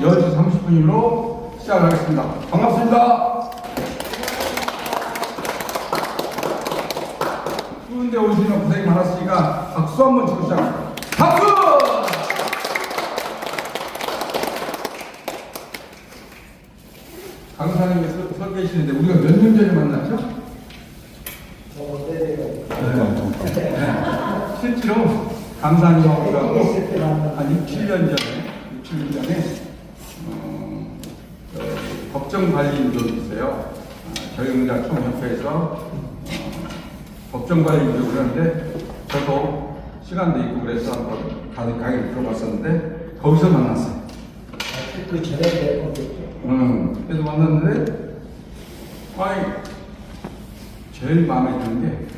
10시 30분으로 시작을 하겠습니다. 반갑습니다. 추운데 오시면 고생이 많았으니까 박수 한번 치고 시작합니다. 박수! 강사님이 서 계시는데 우리가 몇 년 전에 만났죠? 실제로 강사님하고 한 6, 7년 전에 법정관리인들이 있어요. 저희응답 총협회에서 법정관리인들을 그러는데 저도 시간도 있고 그래서 한번 다들 강의를 들어봤었는데 거기서 만났어요. 그 전에 그래서 만났는데 제일 마음에 드는 게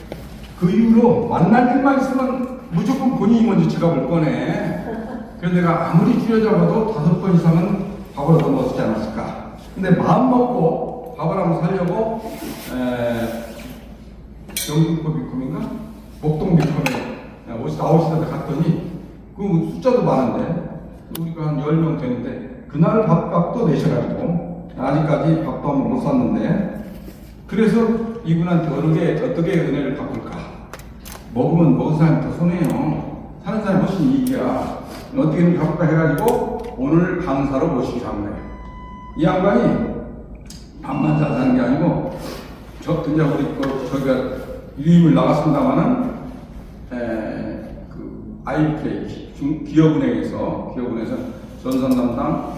그 이후로 만날 일만 있으면 무조건 본인이 먼저 지갑을 꺼내. 그래서 내가 아무리 줄여잡아도 5번 이상은 밥을 얻어 먹었지 않았을까. 근데 마음 먹고 밥을 한번 사려고 영등포 비컴인가? 목동 비컴에 나오시다가 갔더니 그 숫자도 많은데 우리가 한 10명 되는데 그날 밥값도 내셔가지고 아직까지 밥도 한번 못 샀는데 그래서 이분한테 어떻게 은혜를 갚을까? 먹으면 먹은 사람이 더 손해요. 사는 사람이 훨씬 이익이야. 어떻게 갚을까 해가지고 오늘 강사로 모시기로 한 거예요. 이 양반이 밥만 잘 사는 게 아니고 이제 우리 저희가 유임을 나갔습니다마는 그 IBK 기업은행에서 전산 담당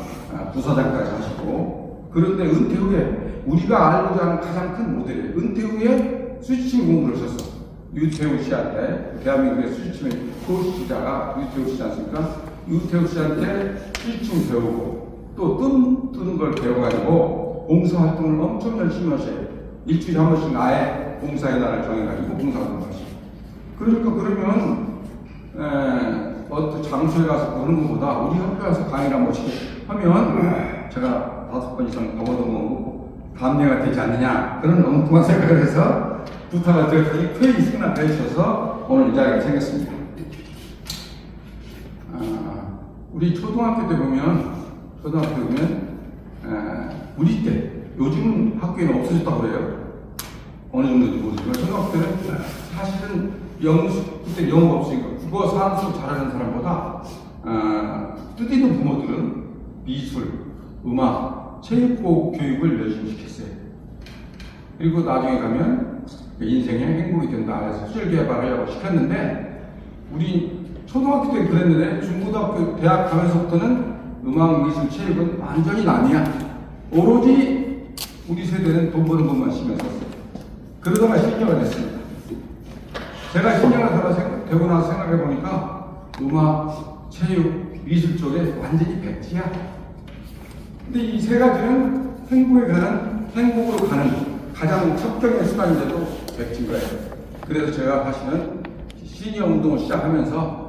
부사장까지 하시고 그런데 은퇴 후에 우리가 알고자 하는 가장 큰 모델이에요. 은퇴 후에 스위칭 공부를 하셨어. 유태우 씨한테 대한민국의 스위칭 소시자가 유태우 씨지 않습니까? 유태우 씨한테 스위칭 배우고 또 뜨는 걸 배워가지고 봉사활동을 엄청 열심히 하셔요. 일주일에 한 번씩 아예 봉사의 날을 정해가지고 봉사활동을 하시고 그러니까 그러면 어떤 장소에 가서 그러는 것보다 우리 학교에 가서 강의를 한 번씩 하면 제가 5번 이상 넘어도 담례가 되지 않느냐 그런 엉뚱한 생각을 해서 부탁을 드렸더니 회의 승낙해 주셔서 오늘 이 자리가 생겼습니다. 우리 초등학교 때 보면 우리 때 요즘은 학교에는 없어졌다고 그래요. 어느 정도인지 모르지만 초등학교 때는 사실은 그때 영어가 없으니까 국어 산수 잘하는 사람보다 뜻 있는 부모들은 미술, 음악, 체육 교육을 열심히 시켰어요. 그리고 나중에 가면 인생의 행복이 된다 해서 수질 개발하려고 시켰는데 우리 초등학교 때 그랬는데 중고등학교 대학 가면서부터는 음악, 미술, 체육은 완전히 남이야. 오로지 우리 세대는 돈 버는 것만 신경 썼어요. 그러다가 신경을 냈습니다. 제가 신경을 되고 나서 생각해 보니까 음악, 체육, 미술 쪽에 완전히 백지야. 근데 이 세 가지는 행복으로 가는 가장 첩경의 수단인데도 백지인 거예요. 그래서 제가 사실은 시니어 운동을 시작하면서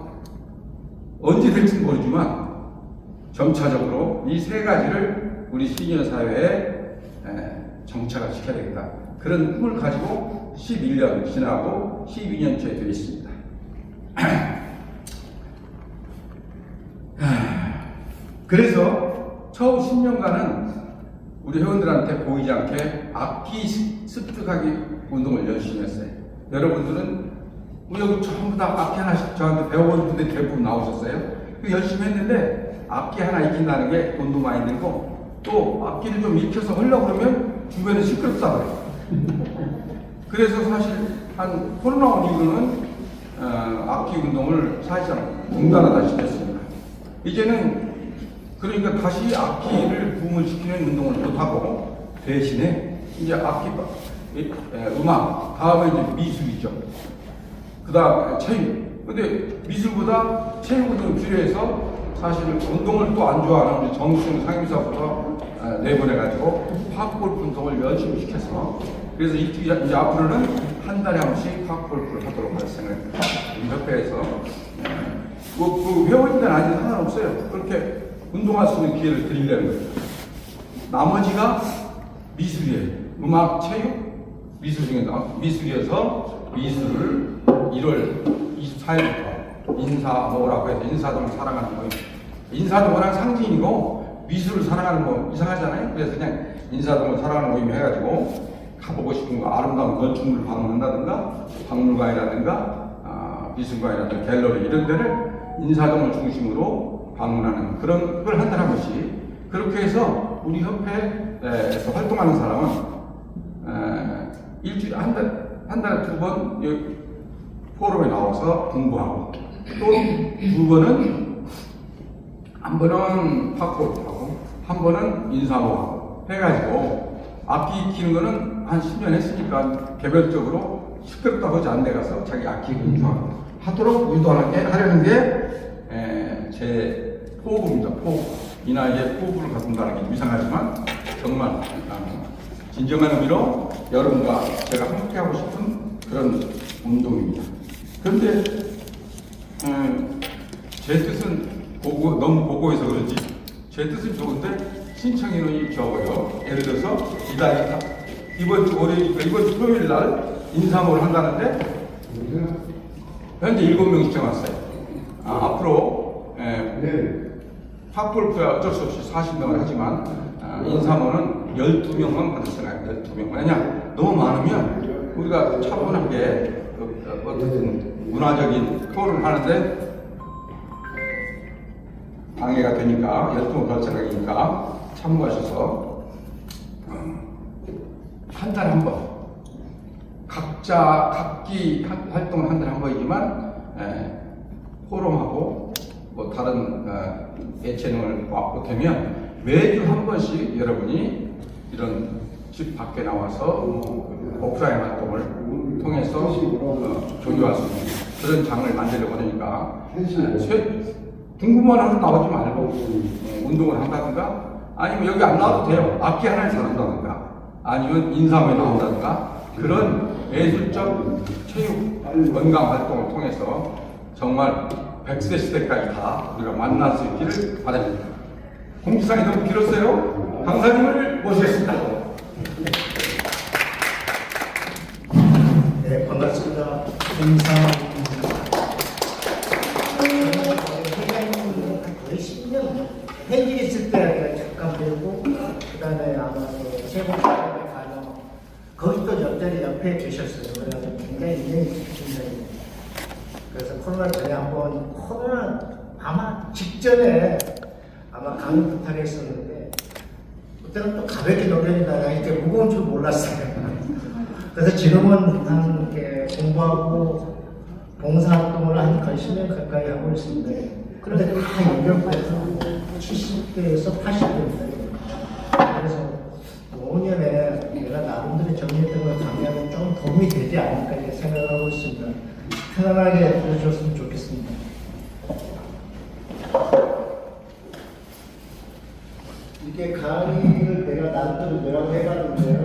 언제 될지 모르지만 점차적으로 이 세 가지를 우리 시니어 사회에 정착을 시켜야 되겠다. 그런 꿈을 가지고 11년 지나고 12년째 되어 있습니다. 그래서 처음 10년간은 우리 회원들한테 보이지 않게 악기 습득하기 운동을 열심히 했어요. 여러분들은 여기 전부 다 악기 하나씩 저한테 배워본 분들 대부분 나오셨어요. 열심히 했는데 악기 하나 익힌다는 게 돈도 많이 들고 또 악기를 좀 익혀서 하려고 그러면 주변에 시끄럽다 그래요. 그래서 사실 한 코로나 온 이후로는 악기 운동을 사실상 중단하다 시켰습니다. 이제는 그러니까 다시 악기를 부흥시키는 운동을 못하고 대신에 이제 악기, 음악, 다음에 이제 미술이죠. 그 다음에 체육. 근데 미술보다 체육을 좀 필요해서 사실 운동을 또 안 좋아하는 우리 정승 상임사부터 내보내가지고 파크골프 운동을 열심히 시켜서 그래서 이제 앞으로는 한 달에 한 번씩 파크골프를 하도록 할 생각입니다. 우리 협회에서 그 회원인들 아닌 상관없어요. 그렇게 운동할 수 있는 기회를 드리려는 거예요. 나머지가 미술이에요. 음악, 체육, 미술 중에 미술이어서 미술을 1월 24일부터 인사 모으라고 해서 인사동을 사랑하는 거예요. 인사도 워낙 상징이고 미술을 사랑하는 거 이상하잖아요. 그래서 그냥 인사동을 사랑하는 모임 해가지고 가보고 싶은 거 아름다운 건축물을 방문한다든가 박물관이라든가 미술관이라든가 갤러리 이런 데를 인사동을 중심으로 방문하는 그런 걸 한 달에 한 번씩 그렇게 해서 우리 협회에서 활동하는 사람은 일주일에 한 달에 2번 포럼에 나와서 공부하고 또 2번은 한 번은 팝골프하고 한 번은 인사모하고 해가지고 악기 익히는 거는 한 10년 했으니까 개별적으로 시끄럽다고 하지 않은 데 가서 자기 악기 연주하도록 유도하게 하려는 게 제 포부입니다. 포부. 이 나이에 포부를 갖는다는 게 이상하지만 정말 진정한 의미로 여러분과 제가 함께하고 싶은 그런 운동입니다. 그런데 제 뜻은 너무 고고해서 그런지 제 뜻은 좋은데 신청 인원이 적어요. 예를 들어서 이번 주 월요일이니까 이번 주 토요일 날 인사모를 한다는데 현재 7명 신청 왔어요. 앞으로 팝골프야 어쩔 수 없이 40명을 하지만 인사모는 12명만 받을 생각이에요. 12명. 왜냐? 너무 많으면 우리가 차분하게 어떻든 문화적인 토론을 하는데 방해가 되니까 12명 받을 생각이니까 참고하셔서 한 달에 한 번 각기 활동은 한 달에 한 번이지만 포럼하고 뭐 다른 예체능을 보태면 매주 한 번씩 여러분이 이런 집 밖에 나와서 오프라인 활동을 통해서 조교할 수 있는 그런 장을 만들려고 하니까 궁금한 하루 나오지 말고 운동을 한다든가 아니면 여기 안 나와도 돼요. 악기 하나를 사는다든가 아니면 인사모에 나온다든가 그런 예술적 체육 건강 활동을 통해서 정말 100세 시대까지 다 우리가 만날 수 있기를 바랍니다. 공지사항이 너무 길었어요. 강사님을 모시겠습니다. 네, 반갑습니다. 김상입니다. 회장님은 거의 10년 현직에 있을 때 잠깐 배우고 그 다음에 아마 세번째 가서 거기 또 옆에 계셨어요. 그래서 굉장히 인연이 깊습니다. 그래서 코로나 전에 한번 코로나 아마 직전에 아마 강의 부탁을 했었는데 그때는 또 가볍게 노련이다 이렇게 무거운 줄 몰랐어요. 그래서 지금은 한 이렇게 공부하고 봉사활동을 한 거의 10년 가까이 하고 있습니다. 그런데 다 연결돼서 70대에서 80대입니다. 그래서 5년에 내가 나름대로 정리했던 걸 강의하면 좀 도움이 되지 않을까 이렇게 생각을 하고 있습니다. 편안하게 들어주셨으면 좋겠습니다. 이게 강의를 내가 나름대로 내라고 해봤는데요.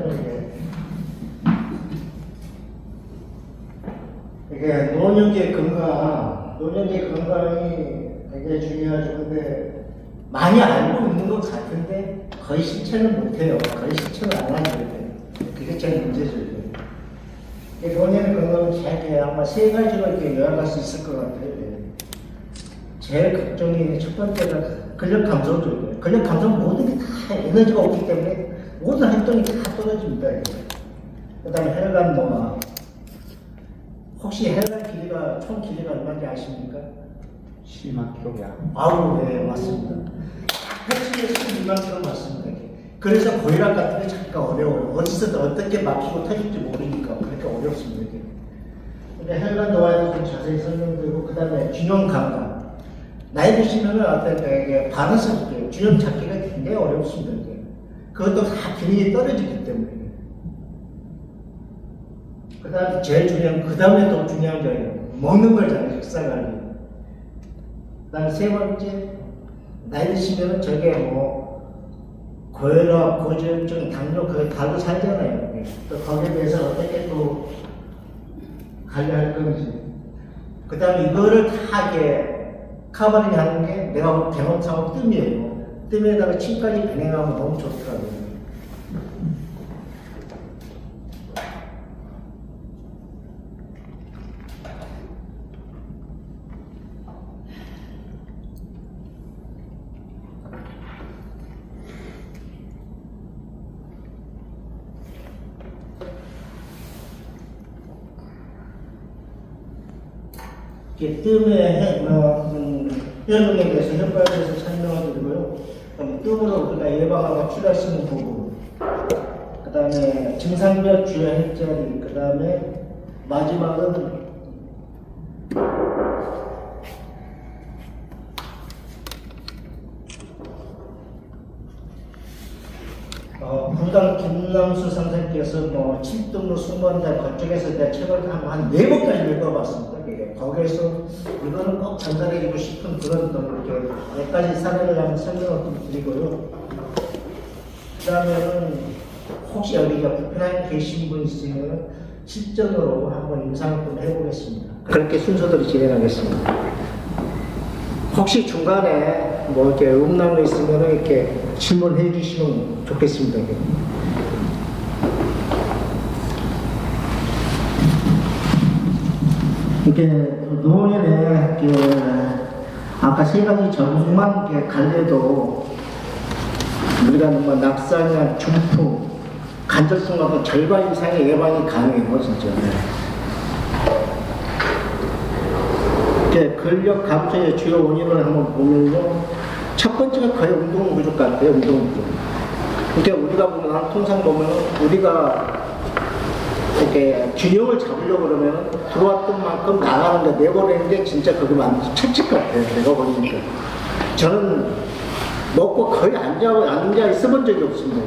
이게 노년기의 건강이 굉장히 중요하죠. 근데 많이 알고 있는 것 같은데 거의 실천을 못해요. 거의 실천을 안 하게 돼요. 그게 제일 문제죠. 노년의 건강은 잘 아마 3가지로 이렇게 요약할 수 있을 것 같아요. 제일 걱정이 첫 번째가 근력 감소죠. 근력 감소 모든 게 다 에너지가 없기 때문에 모든 활동이 다 떨어집니다. 그 다음에 혈관 노화. 혹시 혈관 길이가 총 길이가 얼마인지 아십니까? 12만 kg야. 아우, 네, 맞습니다. 112만 kg 맞습니다. 그래서 고혈압 같은 게 잠깐 어려워요. 어디서 어떻게 막히고 터질지 모르니까 그렇게 어렵습니다. 그러니까 혈관 노화에 좀 자세히 설명드리고, 그 다음에 균형 감각. 나이 드시면은 어떤 이게 바란스 볼게요. 균형 잡기가 굉장히 어렵습니다. 그것도 다 기능이 떨어지기 때문에. 그 다음에 제일 중요한, 그 다음에 또 중요한 게 먹는 걸잖아요. 식사관리. 그 다음에 세 번째, 나이 드시면은 저게 고혈압, 고지혈증, 당뇨, 그걸 달고 살잖아요. 또 거기에 대해서 어떻게 또 관리할 건지. 그 다음에 이거를 다 이렇게 커버링 하는 게 내가 대목상으로 뜸이에요. 뜸에다가 침까지 병행하면 너무 좋더라고요. 이렇게 뜸의 해능에 대해서 효과에 대해서 설명을 드리고요. 그럼 뜸으로 우리가 예방하고 치료할 수 있는 부분, 그 다음에 증상별 주요 해자리, 그 다음에 마지막은 부당 김남수 선생님께서 뭐 7등로 수모한다 그쪽에서 내가 책을 한 4번까지 읽어봤습니다. 거기에서 이거는 꼭 전달해주고 싶은 그런 몇 가지 사례를 한번 설명을 좀 드리고요. 그 다음에는 혹시 여기가 불편하게 계신 분 있으면 실전으로 한번 임상을 좀 해보겠습니다. 그렇게 순서대로 진행하겠습니다. 혹시 중간에 뭐 이렇게 음란거 있으면 이렇게 질문해 주시면 좋겠습니다. 이렇게 노년에 아까 세 가지 정말 갈래도 우리가 뭐 낙상이나 중풍, 간절성 같은 절반 이상의 예방이 가능해요, 진짜. 근력 감소의 주요 원인을 한번 보면요. 첫 번째가 거의 운동 부족 같아요, 운동 부족. 그러니까 우리가 보면, 통상 보면, 우리가 이렇게 균형을 잡으려고 그러면 들어왔던 만큼 나가는데 내버리는 게 진짜 그거만 철칙 같아요, 내가 보니까. 저는 먹고 거의 앉아 있어본 적이 없습니다.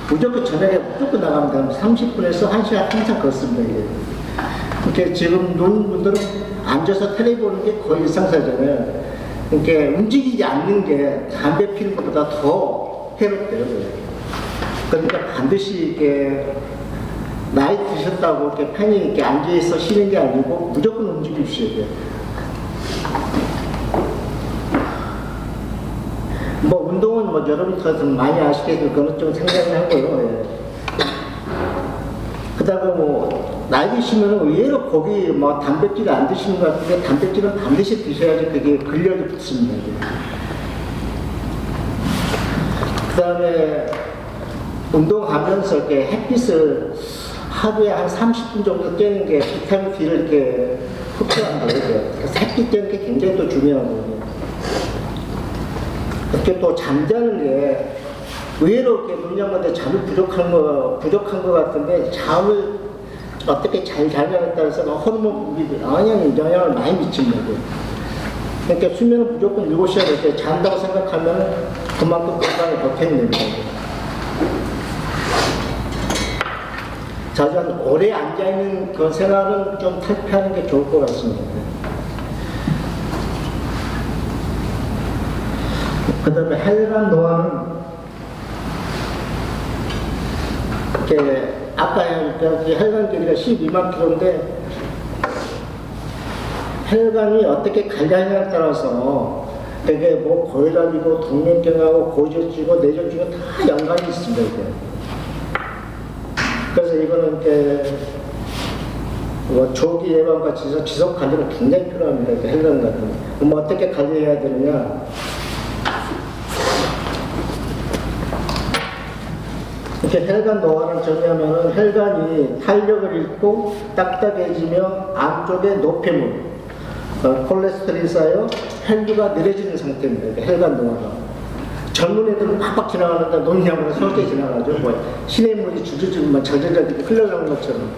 무조건 저녁에 무조건 나가면 30분에서 1시간 항상 걷습니다. 이렇게 지금 노는 분들은 앉아서 텔레비 보는 게 거의 일상사잖아요. 이렇게 움직이지 않는 게 담배 피는 것보다 더 해롭대요. 그러니까 반드시 이렇게 나이 드셨다고 이렇게 편히 이렇게 앉아있어 쉬는 게 아니고 무조건 움직이셔야 돼요. 뭐 운동은 뭐 여러분들 많이 아시겠지만 그건 좀 생각을 하고요. 그 다음에 뭐 나이 드시면 의외로 고기 뭐 단백질 안 드시는 것 같은데 단백질은 반드시 드셔야지 그게 근력이 붙습니다. 그 다음에 운동하면서 이렇게 햇빛을 하루에 한 30분 정도 쬐는 게 비타민 D를 이렇게 흡수하는 거예요. 그래서 햇빛 쬐는 게 굉장히 또 중요하거든요. 이렇게 또 잠자는 게 의외로 이렇게 문양한테 잠이 부족한 것 같은데 잠을 어떻게 잘 자냐에 따라서 호르몬 영향을 많이 미칩니다. 그러니까 수면은 무조건 7시간 이렇게 잔다고 생각하면 그만큼 건강에 보탬이 됩니다. 자주 오래 앉아있는 그 생활은 좀 탈피하는 게 좋을 것 같습니다. 그 다음에 혈관 노화는 이렇게 아까 혈관 길이가 12만 킬로인데 혈관이 어떻게 관리하냐에 따라서 되게 뭐 고혈압이고 동맥경화하고 고지혈증이고 뇌졸중은 다 연관이 있습니다. 이게. 그래서 이거는 이렇게 뭐 조기 예방같이 해서 지속 관리가 굉장히 필요합니다. 이렇게 혈관 같은 거. 그럼 어떻게 관리해야 되느냐? 이렇게 혈관 노화를 정의하면 혈관이 탄력을 잃고 딱딱해지며 안쪽에 노폐물, 콜레스테롤이 쌓여 혈류가 느려지는 상태입니다. 그러니까 혈관 노화가. 젊은 애들은 팍팍 지나가는데 논량으로 서럽게 지나가죠. 뭐 시냇물이 줄줄줄만 절절절 흘러가는 것처럼.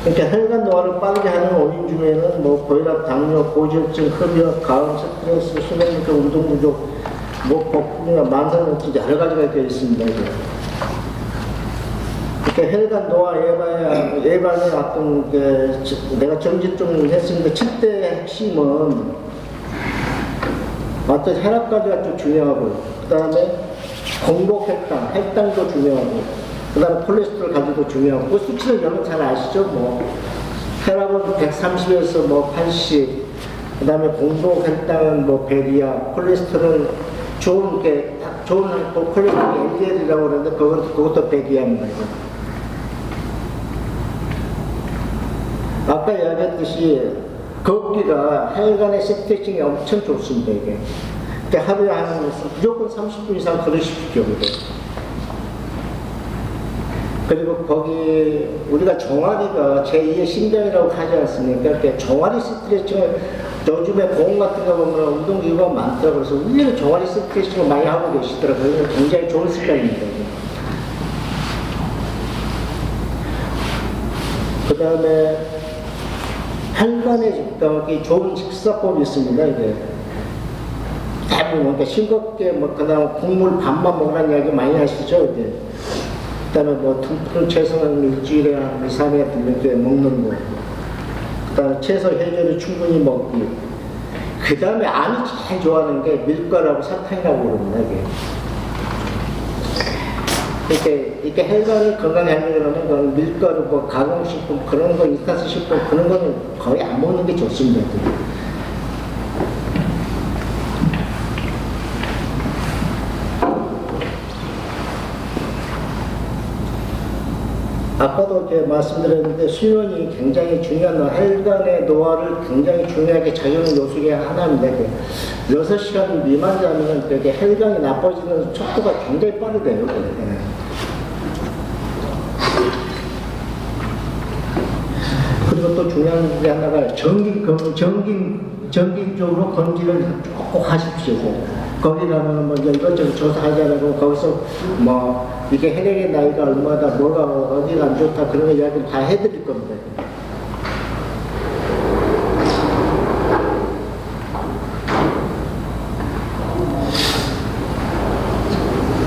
그러니까 혈관 노화를 빠르게 하는 원인 중에는 뭐 고혈압, 당뇨, 고지혈증, 흡연, 가음, 스트레스, 수면 부족, 운동 부족, 뭐 복통이나 만성염증 여러 가지가 되어 있습니다. 이렇게 혈관 노화 예방의 어떤 내가 정지 좀 했습니다. 7대 핵심은 어떤 혈압 관리가 좀 중요하고, 그 다음에 공복 혈당도 중요하고, 그 다음에 콜레스테롤 관리도 중요하고, 그 수치는 여러분 잘 아시죠? 뭐 혈압은 130에서 뭐 80, 그 다음에 공복 혈당은 뭐 100이야, 콜레스테롤 좋은 콜레스테롤 LDL이라고 그러는데 그것도 100이야입니다. 아까 이야기했듯이 걷기가 혈관의 세트팅이 엄청 좋습니다. 이게. 그러니까 하루에 무조건 30분 이상 걸으십시오. 그리고 거기 우리가 종아리가 제2의 심장이라고 하지 않습니까? 이렇게 종아리 스트레칭을 요즘에 보험 같은 거 보면 운동기구가 많더라고요. 그래서 의외로 종아리 스트레칭을 많이 하고 계시더라고요. 굉장히 좋은 습관입니다. 그 다음에 혈관에 여기 좋은 식사법이 있습니다. 이게 대부분 그러니까 싱겁게 뭐 그다음 국물 밥만 먹으라는 이야기 많이 하시죠. 이제 그다음에 뭐 등푸른 채소는 일주일에 한 2, 3회 이렇게 먹는 거. 그다음에 채소 해조류 충분히 먹기. 그다음에 암이 제일 좋아하는 게 밀가루하고 사탕이라고 그럽니다. 이렇게 혈관을 건강히 하려면 그건 밀가루, 뭐 가공식품 그런 거, 이타스 식품 그런 거는 거의 안 먹는 게 좋습니다. 아까도 이렇게 말씀드렸는데 수면이 굉장히 중요한 혈관의 노화를 굉장히 중요하게 작용하는 요소 중에 하나입니다. 6시간 미만 자면 그렇게 혈관이 나빠지는 속도가 굉장히 빠르대요. 그리고 또 중요한 게 하나가 정기적으로 검진을 꼭 하십시오. 거기 가면 뭐 이것저것 조사하지 않고 거기서 뭐 이게 혈액의 나이가 얼마다 뭐가 어디가 안 좋다 그런 거 이야기 다 해드릴 겁니다.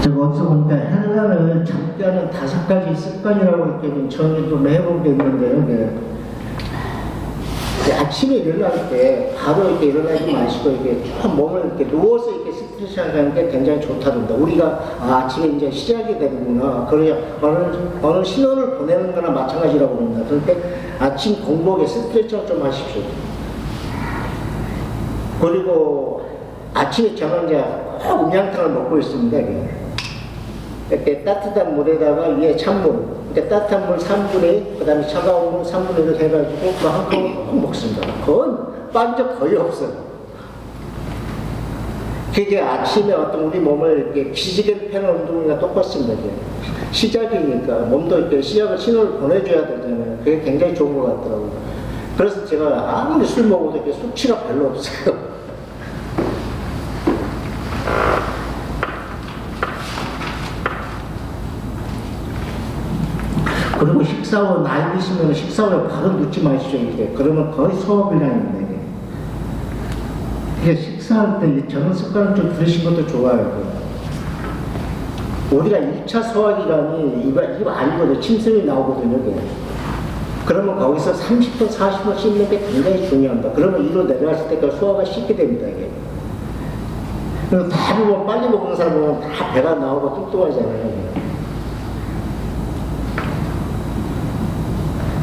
제가 어디서 보니까 혈관을 적게하는 5가지 습관이라고 이렇게 정리를 해본 게 있는데요. 아침에 일어날 때 바로 이렇게 일어나지 마시고 이렇게 쭉 몸을 이렇게 누워서 이렇게 스트레칭 하는 게 굉장히 좋다던데 우리가 아침에 이제 시작이 되는구나. 그래야 어느 신호를 보내는 거나 마찬가지라고 합니다. 그런데 아침 공복에 스트레칭을 좀 하십시오. 그리고 아침에 저는 이제 음양탕을 먹고 있습니다. 이렇게 따뜻한 물에다가 위에 찬물, 그러니까 따뜻한 물 3분의, 그 다음에 차가운 물 3분의 1을 해가지고 그 한 컵을 꼭 먹습니다. 그건 빠진 적 거의 없어요. 그게 아침에 어떤 우리 몸을 이렇게 기지개를 펴는 운동이랑 똑같습니다. 시작이니까 몸도 이렇게 신호를 보내줘야 되잖아요. 그게 굉장히 좋은 것 같더라고요. 그래서 제가 아무리 술 먹어도 이렇게 수치가 별로 없어요. 그리고 식사 후 나이 드시면 식사 후에 바로 눕지 마시죠. 이렇게. 그러면 거의 소화불량입니다. 이게 식사할 때 저런 습관을 좀 들으신 것도 좋아요. 우리가 1차 소화기관이 입 안이거든요. 침샘이 나오거든요. 그러면 거기서 30분, 40분 씹는 게 굉장히 중요합니다. 그러면 위로 내려갔을 때 소화가 쉽게 됩니다. 그리고 대부분 빨리 먹는 사람은 다 배가 나오고 뚱뚱하잖아요.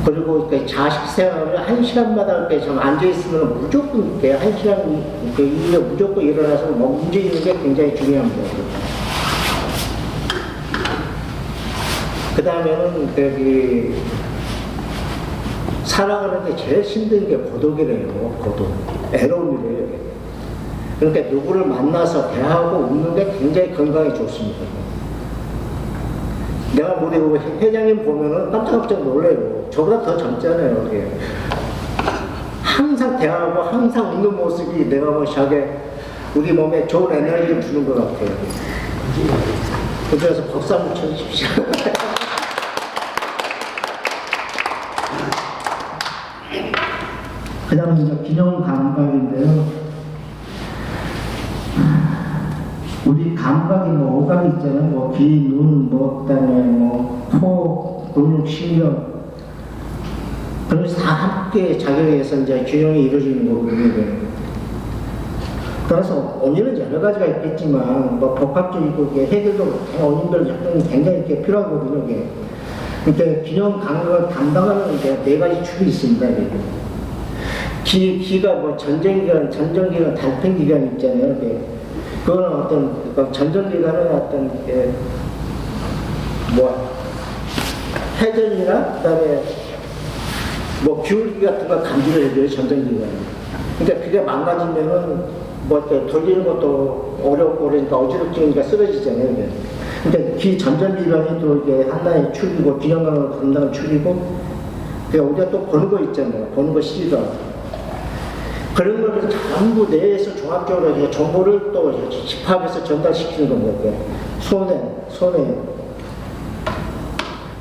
그리고 자식 생활을 1시간마다 이렇게 좀 앉아있으면 무조건 이렇게 1시간 이후에 무조건 일어나서 움직이는 게 굉장히 중요합니다. 그 다음에는 살아가는 게 제일 힘든 게 고독이래요. 고독. 애로움이래요. 그러니까 누구를 만나서 대화하고 웃는 게 굉장히 건강에 좋습니다. 내가 우리 회장님 보면은 깜짝깜짝 놀래요. 저보다 더 젊잖아요. 이게. 항상 대화하고 항상 웃는 모습이 내가 시작에 우리 몸에 좋은 에너지를 주는 것 같아요. 그래서 박수 한번 쳐주십시오. 그 다음에 이제 균형 감각인데요. 우리 감각이 뭐 오감이 있잖아요. 뭐 귀, 눈, 뭐 그다음에 뭐 코, 근육, 신경. 그래서 다 함께 작용해서 이제 균형이 이루어지는 거거든요. 따라서 원인은 여러 가지가 있겠지만 뭐 복합적이고 해결도 원인별 작용이 굉장히 이렇게 필요하거든요. 그러니까 균형 감각을 담당하는 이제 4가지 축이 있습니다. 기가 뭐 전쟁기간, 달팽기간 있잖아요. 그거는 어떤 전전기간은 어떤 뭐 해전이나 그다음에 뭐 기울기 같은 거 감지를 해줘요. 전전기간. 그러니까 그게 망가지면은 뭐 돌리는 것도 어렵고 그러니까 어지럽지니까 쓰러지잖아요. 그러니까 기전전비변이 또 이게 하나의 축이고 균형감을 감당한 축이고 그러니까 우리가 또 보는 거 있잖아요. 보는 거 시리가 그런 거를 전부 내에서 종합적으로 이제 정보를 또 집합해서 전달시키는 겁니다. 손에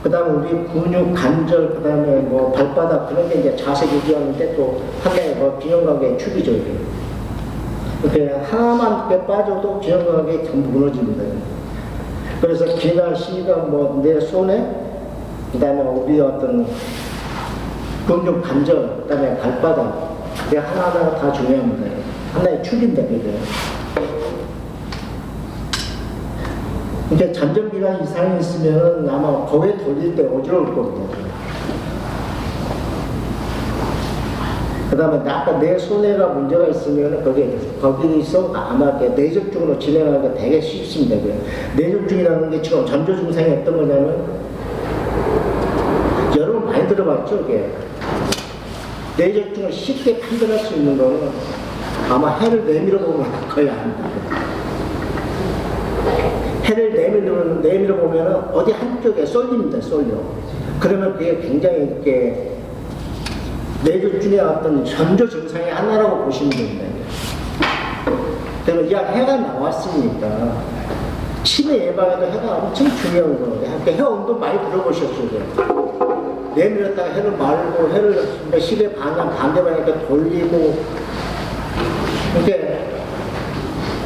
그 다음에 우리 근육, 관절, 그 다음에 뭐 발바닥 그런 게 이제 자세 유지하는데 또 하나의 뭐 균형감의 축이죠. 이게. 이렇게 하나만 이렇게 빠져도 균형감이 전부 무너집니다. 그래서 귀나 시가 뭐 내 손에 그 다음에 우리 어떤 근육, 관절, 그 다음에 발바닥 이게 하나하나 다 중요합니다. 하나의 축인데 그게. 이제 전전비관 이상이 있으면 아마 거기에 돌릴 때 어지러울 겁니다. 그 다음에 아까 내 손해가 문제가 있으면 거기서 아마 내전증으로 진행하기가 되게 쉽습니다. 내전증이라는 게 지금 전조 증상이 어떤 거냐면 여러분 많이 들어봤죠? 이게 내전증을 쉽게 판단할 수 있는 거는 아마 해를 내밀어 보면 거의 안 돼요. 해를 내밀어 보면 어디 한쪽에 쏠립니다. 쏠려. 그러면 그게 굉장히 이렇게 뇌졸중의 어떤 전조 증상의 하나라고 보시면 됩니다. 그러면 이 해가 나왔으니까 치매 예방에도 해가 엄청 중요한 거예요. 해 운동 많이 들어보셨죠? 내밀었다가 해를 말고 해를 시계 방향 반대 방향으로 돌리고 이렇게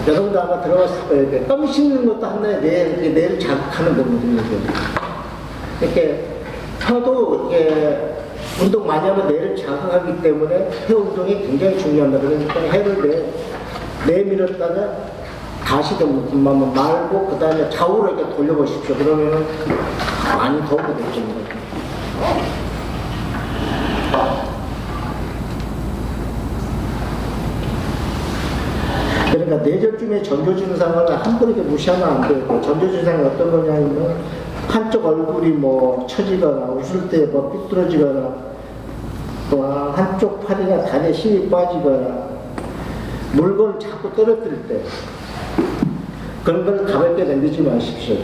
여러분도 아마 들어봤을 거예요. 껌 씹는 것도 하나의 뇌를 자극하는 거거든요. 이렇게 혀도 이게 운동 많이 하면 뇌를 자극하기 때문에 혀 운동이 굉장히 중요합니다. 그러니까 해를 내밀었다가 다시 말고 그 다음에 좌우로 이렇게 돌려보십시오. 그러면 많이 도움이 되겠습니다. 그러니까 뇌졸중의 전조 증상을 함부로 이렇게 무시하면 안 돼요. 전조 증상이 어떤 거냐면 한쪽 얼굴이 뭐 처지거나 웃을 때 뭐 삐뚤어지거나 또 한쪽 팔이나 다리에 힘이 빠지거나 물건을 자꾸 떨어뜨릴 때 그런 걸 가볍게 넘기지 마십시오.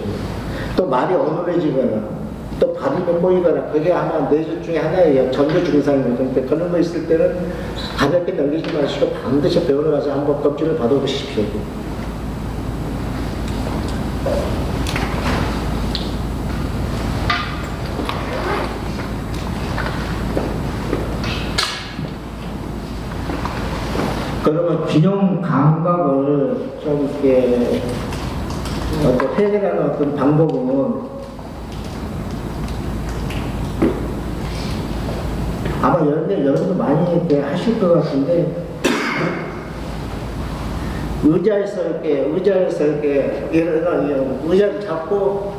또 말이 어눌해지거나 또 발이 꼬이거나 그게 아마 뇌졸중의 하나의 전조 증상이거든요. 그런 거 있을 때는 가볍게 넘기지 마시고 반드시 병원에 가서 한번 검진을 받아보십시오. 그러면 균형 감각을 좀 이렇게 해결하는 어떤 방법은 아마 여러분도 많이 이렇게 하실 것 같은데 의자에서 이렇게 예를 들어 의자를 잡고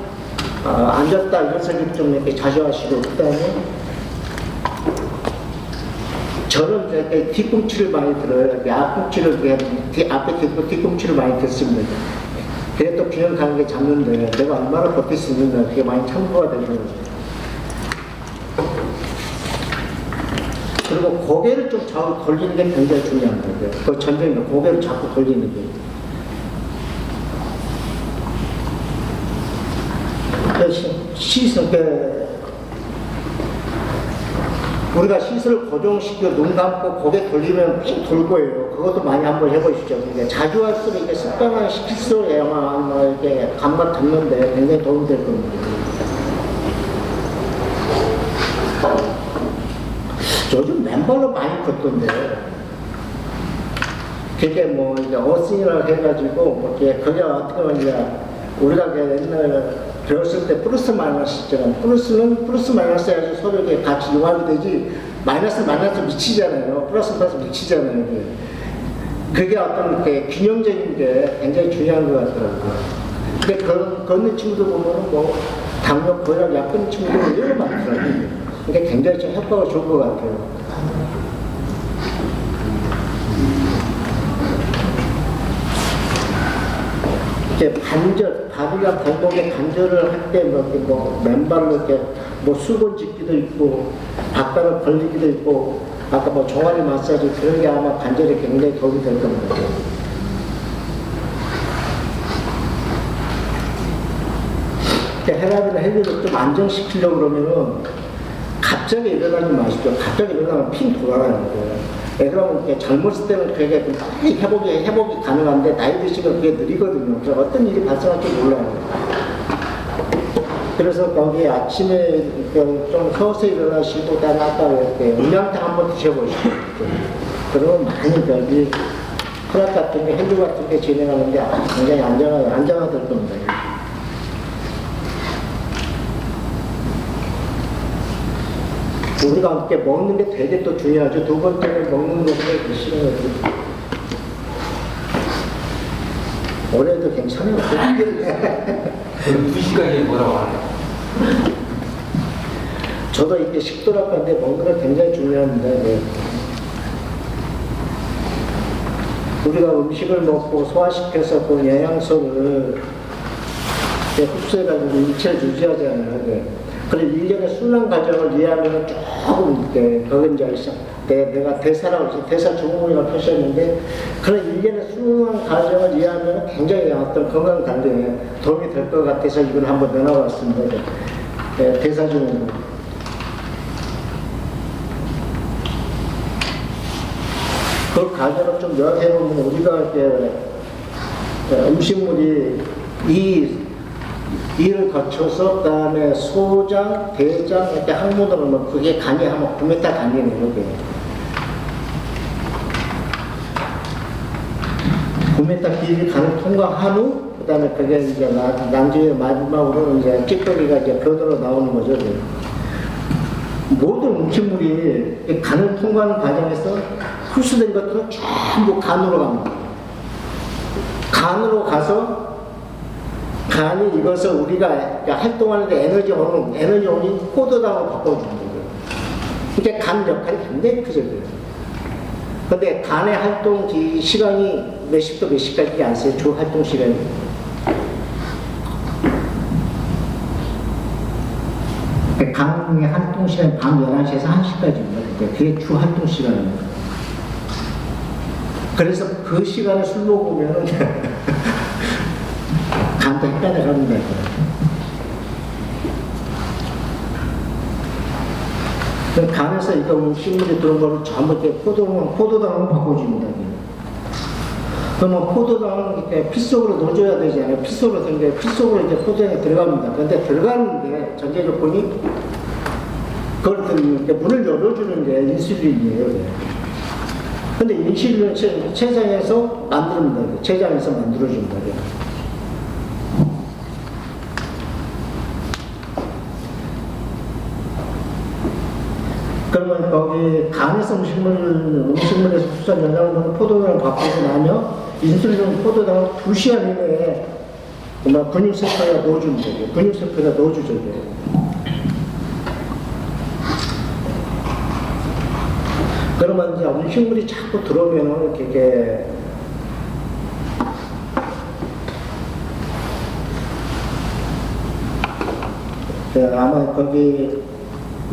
앉았다 일어서기 좀 이렇게 자주 하시고 그다음에 저는 이렇게 뒤꿈치를 많이 들어요. 이렇게 앞꿈치를 앞에 뒤꿈치를 많이 듣습니다. 그래 또 균형 감각에 잡는데 내가 얼마나 버틸 수 있는가 그게 많이 참고가 되고요. 그리고 고개를 좀 좌우 돌리는 게 굉장히 중요한 거예요. 그 전쟁은 고개를 자꾸 돌리는 게. 우리가 시선을 고정시켜 눈 감고 고개 돌리면 삥 돌 거예요. 그것도 많이 한번 해보시죠. 자주 할수록 이게 습관화 시킬수록 아마 이렇게 감각 잡는데 굉장히 도움이 될 겁니다. 요즘 맨발로 많이 걷던데. 그게 뭐 이제 어스이라고 해가지고 뭐 그게 어떻게 보면 우리가 옛날 배웠을 때 플러스 마이너스 있잖아요. 플러스는 플러스 마이너스 해야지 서로 이렇게 같이 융합이 되지 마이너스 미치잖아요. 플러스 미치잖아요. 그게 어떤 이렇게 균형적인 게 굉장히 중요한 것 같더라고요. 근데 걷는 친구들 보면은 뭐 당뇨, 고혈압 약 끊는 친구들 의외로 많더라고요. 이게 굉장히 좀 효과가 좋은 것 같아요. 이제 발이랑 발목에 관절을 할 때 뭐 맨발로 이렇게 뭐 수건 짚기도 있고 바닥을 벌리기도 있고 아까 뭐 종아리 마사지 그런 게 아마 관절에 굉장히 도움이 될 겁니다. 혈압이나 혈류를 좀 안정시키려고 그러면은 갑자기 일어나지 마시죠. 갑자기 일어나면 핑 돌아가는 거예요. 그러면 젊었을 때는 그게 빨리 회복이 가능한데 나이 드시면 그게 느리거든요. 그래서 어떤 일이 발생할지 몰라요. 그래서 거기 아침에 좀 서서히 일어나시고 그다음에 아까 이렇게 음양탕 한번 드셔보시고 그러면 많이 여기 혈압 같은 게 혈류 같은 게 진행하는데 굉장히 안정화될 겁니다. 우리가 이렇게 먹는 게 되게 또 중요하죠. 두 번째는 먹는 것에 시간을 올해도 괜찮아요. 그럼 2시간이 뭐라고 하나요? 저도 이렇게 식도락인데 먹는 거 굉장히 중요합니다. 네. 우리가 음식을 먹고 소화시켜서 그 영양소를 흡수해가지고 인체를 유지하잖아요. 네. 그리고 일련의 순환 과정을 이해하면 조금 그건 이제 내가 대사라고 대사 증후군이라고 표시했는데 그런 일련의 순환 과정을 이해하면 굉장히 어떤 건강 관리에 도움이 될 것 같아서 이걸 한번 넣어봤습니다. 네, 대사 증후군. 그 과정을 좀 요약해보면 우리가 이렇게 음식물이 이를 거쳐서 그다음에 소장, 대장 이렇게 항문으로 오면 그게 간이 하면 9m 간이에요. 그게 9m 길이 간을 통과한 후 그다음에 그게 이제 나중에 마지막으로 이제 찌꺼기가 이제 변으로 나오는 거죠. 그게. 모든 음식물이 간을 통과하는 과정에서 흡수된 것들은 전부 간으로 갑니다. 간으로 가서 간이 이것을 우리가 활동하는데 에너지원이 포도당으로 바꿔주는 거예요. 이게 간 역할이 굉장히 크죠. 근데 간의 활동 시간이 몇 시부터 몇 시까지 안 써요? 주 활동 시간이. 간의 활동 시간이 밤 11시에서 1시까지입니다. 그게 주 활동 시간입니다. 그래서 그 시간에 술 먹으면 간도 헷갈려갑니다. 간에서 이거 음식물이 들어온 거를 전부 이렇게 포도당으로 바꿔줍니다. 그러면 포도당은 이렇게 피 속으로 넣어줘야 되잖아요. 피 속으로 이제 포도당이 들어갑니다. 그런데 들어가는데 전제 조건이 그걸 문을 열어주는 게 인슐린이에요. 근데 인슐린은 췌장에서 만듭니다. 췌장에서 만들어줍니다. 그러면 거기 간에서 음식물에서 흡수한 영양분을 포도당을 바꾸고 나면 인슐린 포도당을 2시간 이내에 근육세포에다 넣어주면 되죠. 근육세포에다 넣어주죠. 그러면 이제 음식물이 자꾸 들어오면 이렇게 아마 거기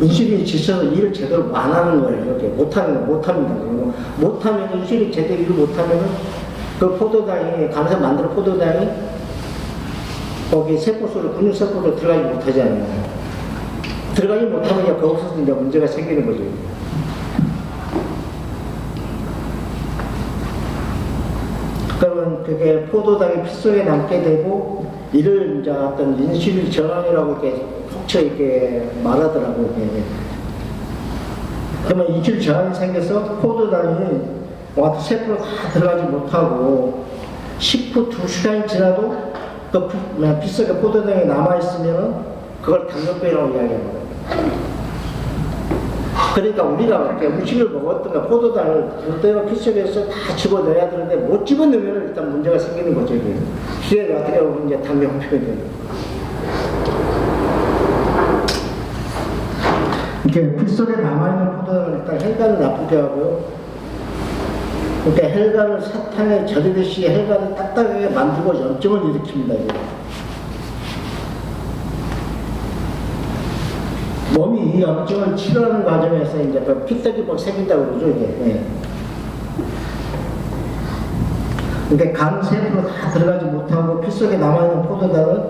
인슐린이 지쳐서 일을 제대로 안 하는 거예요. 이렇게 못합니다. 못하면 인슐린이 제대로 일을 못하면 그 포도당이, 간에서 만든 포도당이 거기 세포 속으로, 근육세포로 들어가지 못하잖아요. 들어가지 못하면 거기서 이제 문제가 생기는 거죠. 그러면 그게 포도당이 피 속에 남게 되고 이를 이제 어떤 인슐린 저항이라고 이렇게 이렇게 말하더라고요. 그러면 인슐린 저항이 생겨서 포도당이 와서 세포로 다 들어가지 못하고 10후 2시간이 지나도 그 피 속에 포도당이 남아있으면 그걸 당뇨병이라고 이야기합니다. 그러니까 우리가 이렇게 음식을 먹었던가 포도당을 그대로 피 속에서 다 집어넣어야 되는데 못 집어넣으면 일단 문제가 생기는 거죠. 피에 어떻게 보면 이제 당뇨병이 되는 이렇게 피 속에 남아있는 포도당을 일단 혈관을 나쁘게 하고요. 그러니까 혈관을 사탕에 절이듯이 혈관을 딱딱하게 만들고 염증을 일으킵니다. 몸이 이 염증을 치료하는 과정에서 이제 그 피떡이 생긴다고 그러죠, 이게. 그러니까 간 세포로 다 들어가지 못하고 피 속에 남아있는 포도당을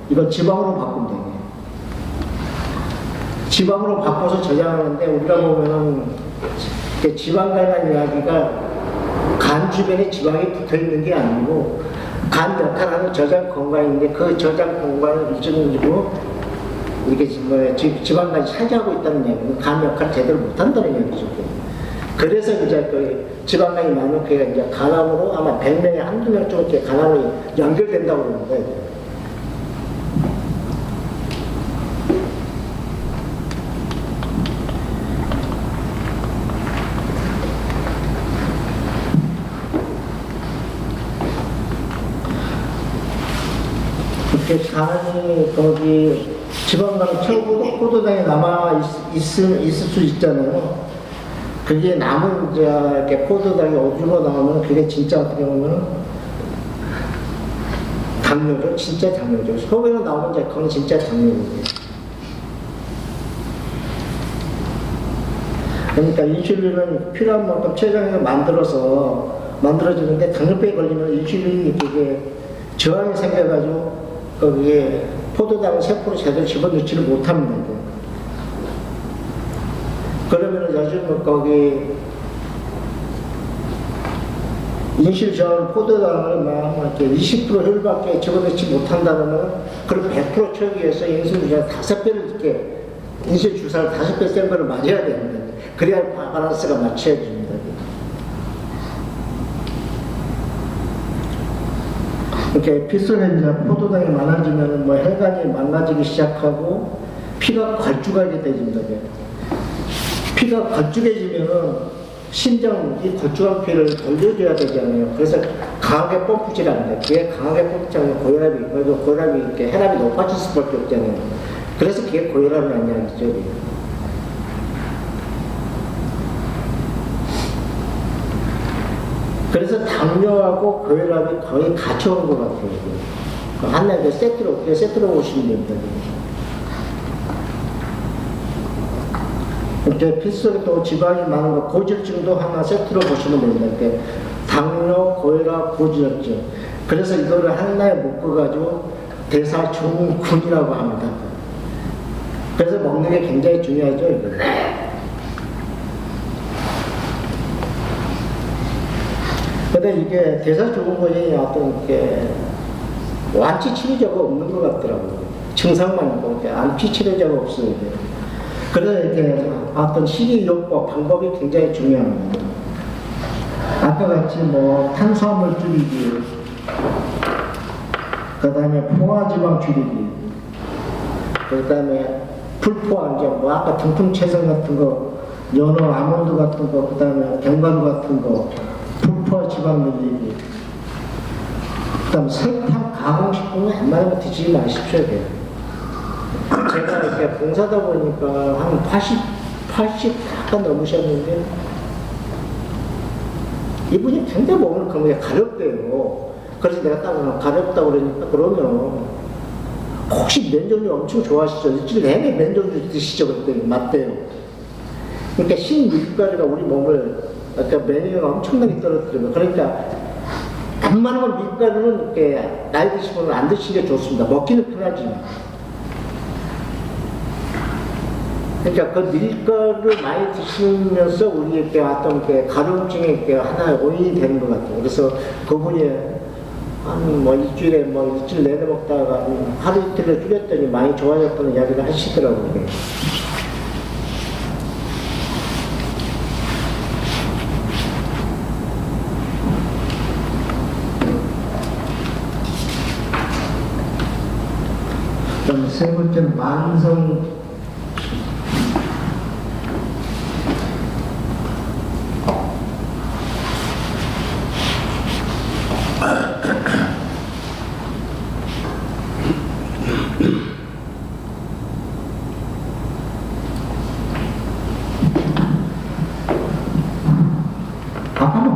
이거 지방으로 바꾸면 되네. 지방으로 바꿔서 저장하는데 우리가 보면은 지방 관련 이야기가 간 주변에 지방이 붙어 있는 게 아니고 간 역할하는 저장 공간인데 그 저장 공간을 일정으로 이렇게 지방까지 차지하고 있다는 얘기는 간 역할을 제대로 못한다는 얘기죠. 그래서 이제 그 지방간이 많으면 그게 이제 간암으로 아마 100명에 한두 명 정도 이렇게 간암이 연결된다고 그러는 거예요. 이렇게 간이 거기 지방간 최고 포도당에 남아 있을 수 있잖아요. 그게 남은 이제 이렇게 포도당이 어디로 나오면 그게 진짜 어떻게 보면 당뇨죠. 진짜 당뇨죠. 소변으로 나오는 이제 그건 진짜 당뇨거든요. 그러니까 인슐린은 필요한 만큼 췌장에서 만들어지는데 당뇨병에 걸리면 인슐린이 되게 저항이 생겨가지고 거기에 포도당 세포를 제대로 집어넣지를 못합니다. 그러면 요즘 거기 인슐린 저항 포도당을 막 이렇게 20% 효율밖에 집어넣지 못한다면 그럼 100% 채우기 위해서 인슐린 주사를 5배를 이렇게 인슐린 주사를 5배 센 거를 맞아야 됩니다. 그래야 밸런스가 맞춰집니다. 이렇게 피 속에 이제 포도당이 많아지면 뭐 혈관이 망가지기 시작하고 피가 걸쭉하게 되집니다. 피가 걸쭉해지면은 심장 이 걸쭉한 피를 돌려줘야 되잖아요. 그래서 강하게 펌프질 않는데 그게 강하게 펌프지 않으면 고혈압이 그래도 고혈압이 이렇게 혈압이 높아질 수밖에 없잖아요. 그래서 그게 고혈압이 아니냐는 거죠. 그래서 당뇨하고 고혈압이 거의 같이 오는 것 같아요. 하나의 세트로 보시면 됩니다. 이렇게 피 속에 또 지방이 많은 거, 고지혈증도 하나 세트로 보시면 됩니다. 이렇게 당뇨, 고혈압, 고지혈증. 그래서 이거를 하나에 묶어가지고 대사증후군이라고 합니다. 그래서 먹는 게 굉장히 중요하죠. 이거. 근데 이게 대사증후군이 어떤 이렇게 완치 치료제가 없는 것 같더라고요. 증상만 있고 완치 치료제가 없어요. 그래서 이렇게 어떤 식이요법 방법이 굉장히 중요합니다. 아까 같이 뭐 탄수화물 줄이기, 그 다음에 포화지방 줄이기, 그 다음에 불포화, 뭐 아까 등풍채성 같은 거, 연어, 아몬드 같은 거, 그 다음에 견과류 같은 거, 불포화 지방 늘리기, 그 다음에 설탕 가공식품은 웬만하면 드시지 마십시오. 제가 이렇게 봉사다 보니까 한 80 약간 넘으셨는데 이분이 굉장히 몸을 그렇게 가렵대요. 그래서 내가 딱 가렵다고 그러니까 그러면 혹시 면역력 엄청 좋아하시죠? 일주일 내내 면역력 드시죠? 그랬더니 맞대요. 그러니까 신밀가루가 우리 몸을 그러니까 면역력을 엄청나게 떨어뜨려요. 그러니까 웬만하면 밀가루는 이렇게 나이 드시면 안 드시는 게 좋습니다. 먹기는 편하지. 그러니까 그 밀가루를 많이 드시면서 우리 이렇게 어떤 게 가려움증에 이렇게 하나의 원인이 되는 것 같아요. 그래서 그분이 한 뭐 일주일 내내 먹다가 하루 이틀을 줄였더니 많이 좋아졌다는 이야기를 하시더라고요. 그럼 세 번째는 만성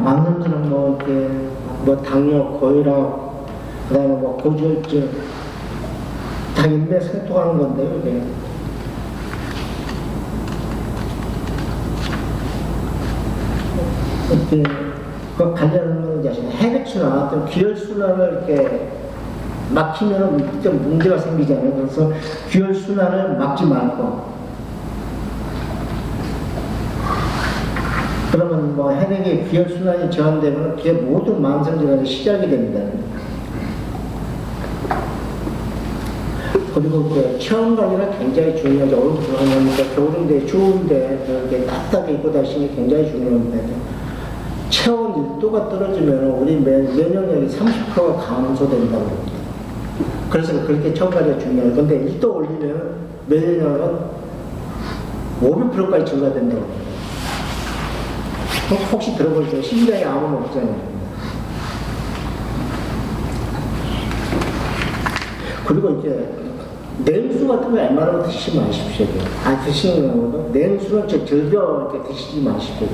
만성들은 뭐 이렇게 뭐 당뇨, 고혈압, 그다음에 뭐 고지혈증 다 인맥 생통하는 건데요, 이게. 이렇게 그 관련하는 것이 혈액순환, 어떤 기혈순환을 이렇게 막히면 좀 문제가 생기잖아요. 그래서 기혈순환을 막지 말고. 그러면 뭐 혈액의 기혈순환이 저하되면 그게 모든 만성질환의 시작이 됩니다. 그리고 그 체온 관리가 굉장히 중요하죠. 얼굴 들어가니까 겨울인데 추운데 이렇게 따뜻하게 입고 다니는 게 굉장히 중요합니다. 체온 1도가 떨어지면 우리 면역력이 30%가 감소된다고 합니다. 그래서 그렇게 체온 관리가 중요해요. 근데 1도 올리면 면역력은 500%까지 증가된다고 합니다. 혹시 들어보셨어요? 심장에 아무는 없잖아요. 그리고 이제 냉수 같은 거 웬만하면 드시지 마십시오. 드시는 거는 냉수는 절벽 이렇게 드시지 마십시오.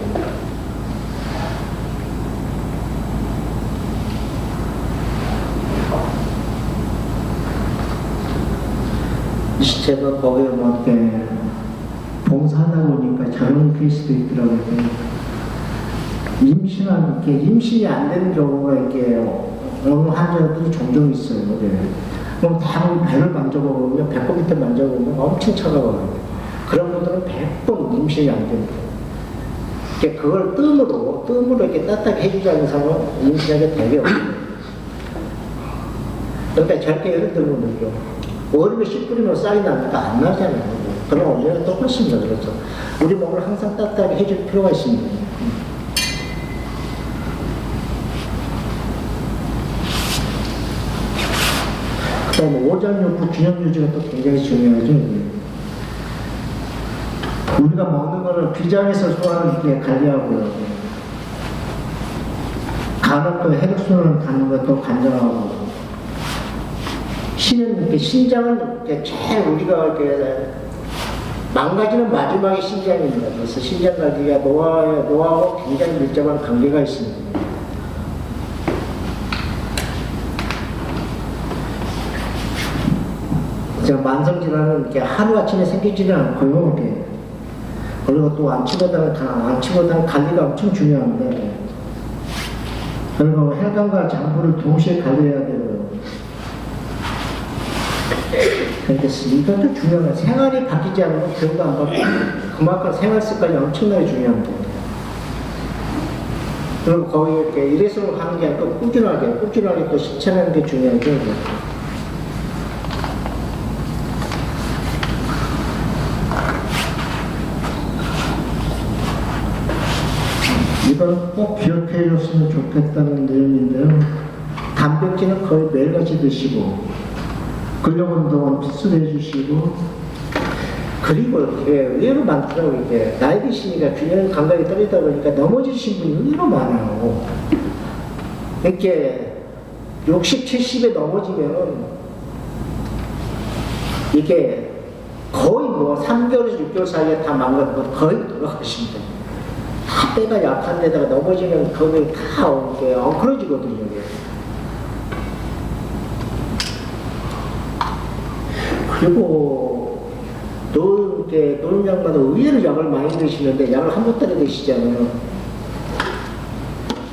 제가 거기에 뭐 이렇게 봉사하다 보니까 저런 케이스도 있더라고요. 임신이 안 되는 경우가 이렇게 어느 환자들이 종종 있어요. 네. 그럼 다 배를 만져보면, 배꼽 밑에 만져보면 엄청 차가워요. 그런 분들은 100번 임신이 안 됩니다. 그걸 뜸으로 이렇게 따뜻하게 해주지 않는 사람은 임신하게 되게 없어요. 그러니까 저렇게 예를 들면 그렇죠. 얼음에 씨 뿌리면 쌀이 납니까? 안 나잖아요. 그럼 원리가 똑같습니다. 그래서 우리 몸을 항상 따뜻하게 해줄 필요가 있습니다. 그 다음에 오장육부 균형 유지가 또 굉장히 중요하죠. 우리가 먹는 거를 비장에서 소화를 이렇게 관리하고요. 간은 또 혈액순환을 가는 것도 관장하고. 신장은 이렇게 제일 우리가 이렇게 망가지는 마지막에 신장입니다. 그래서 신장 관리가 노화하고 굉장히 밀접한 관계가 있습니다. 만성질환은 이렇게 하루아침에 생기지는 않고요. 이렇게. 그리고 또 안치보다는 관리가 엄청 중요합니다. 그리고 혈관과 장부를 동시에 관리해야 되고요. 그러니까 이것도 중요한 거예요. 생활이 바뀌지 않으면 병도 안 바뀌고 그만큼 생활 습관이 엄청나게 중요합니다. 그리고 거기 이렇게 일회성으로 하는 게 아니고 꾸준하게 또 실천하는 게 중요하죠. 이건 꼭 기억해 줬으면 좋겠다는 내용인데요. 단백질은 거의 매일같이 드시고 근력운동은 필수로 해주시고 그리고 의외로 많더라고요. 이게 나이 드시니까 균형 감각이 떨어지다 보니까 넘어지신 분이 의외로 많아요. 이렇게 60, 70에 넘어지면 이게 거의 뭐 3개월에서 6개월 사이에 다 망가지고 거의 돌아가십니다. 다 때가 약한 데다가 넘어지면 거기 다 이렇게 엉클어지거든요. 이게. 그리고 노인양반은 의외로 약을 많이 드시는데 약을 한 보따리 드시잖아요.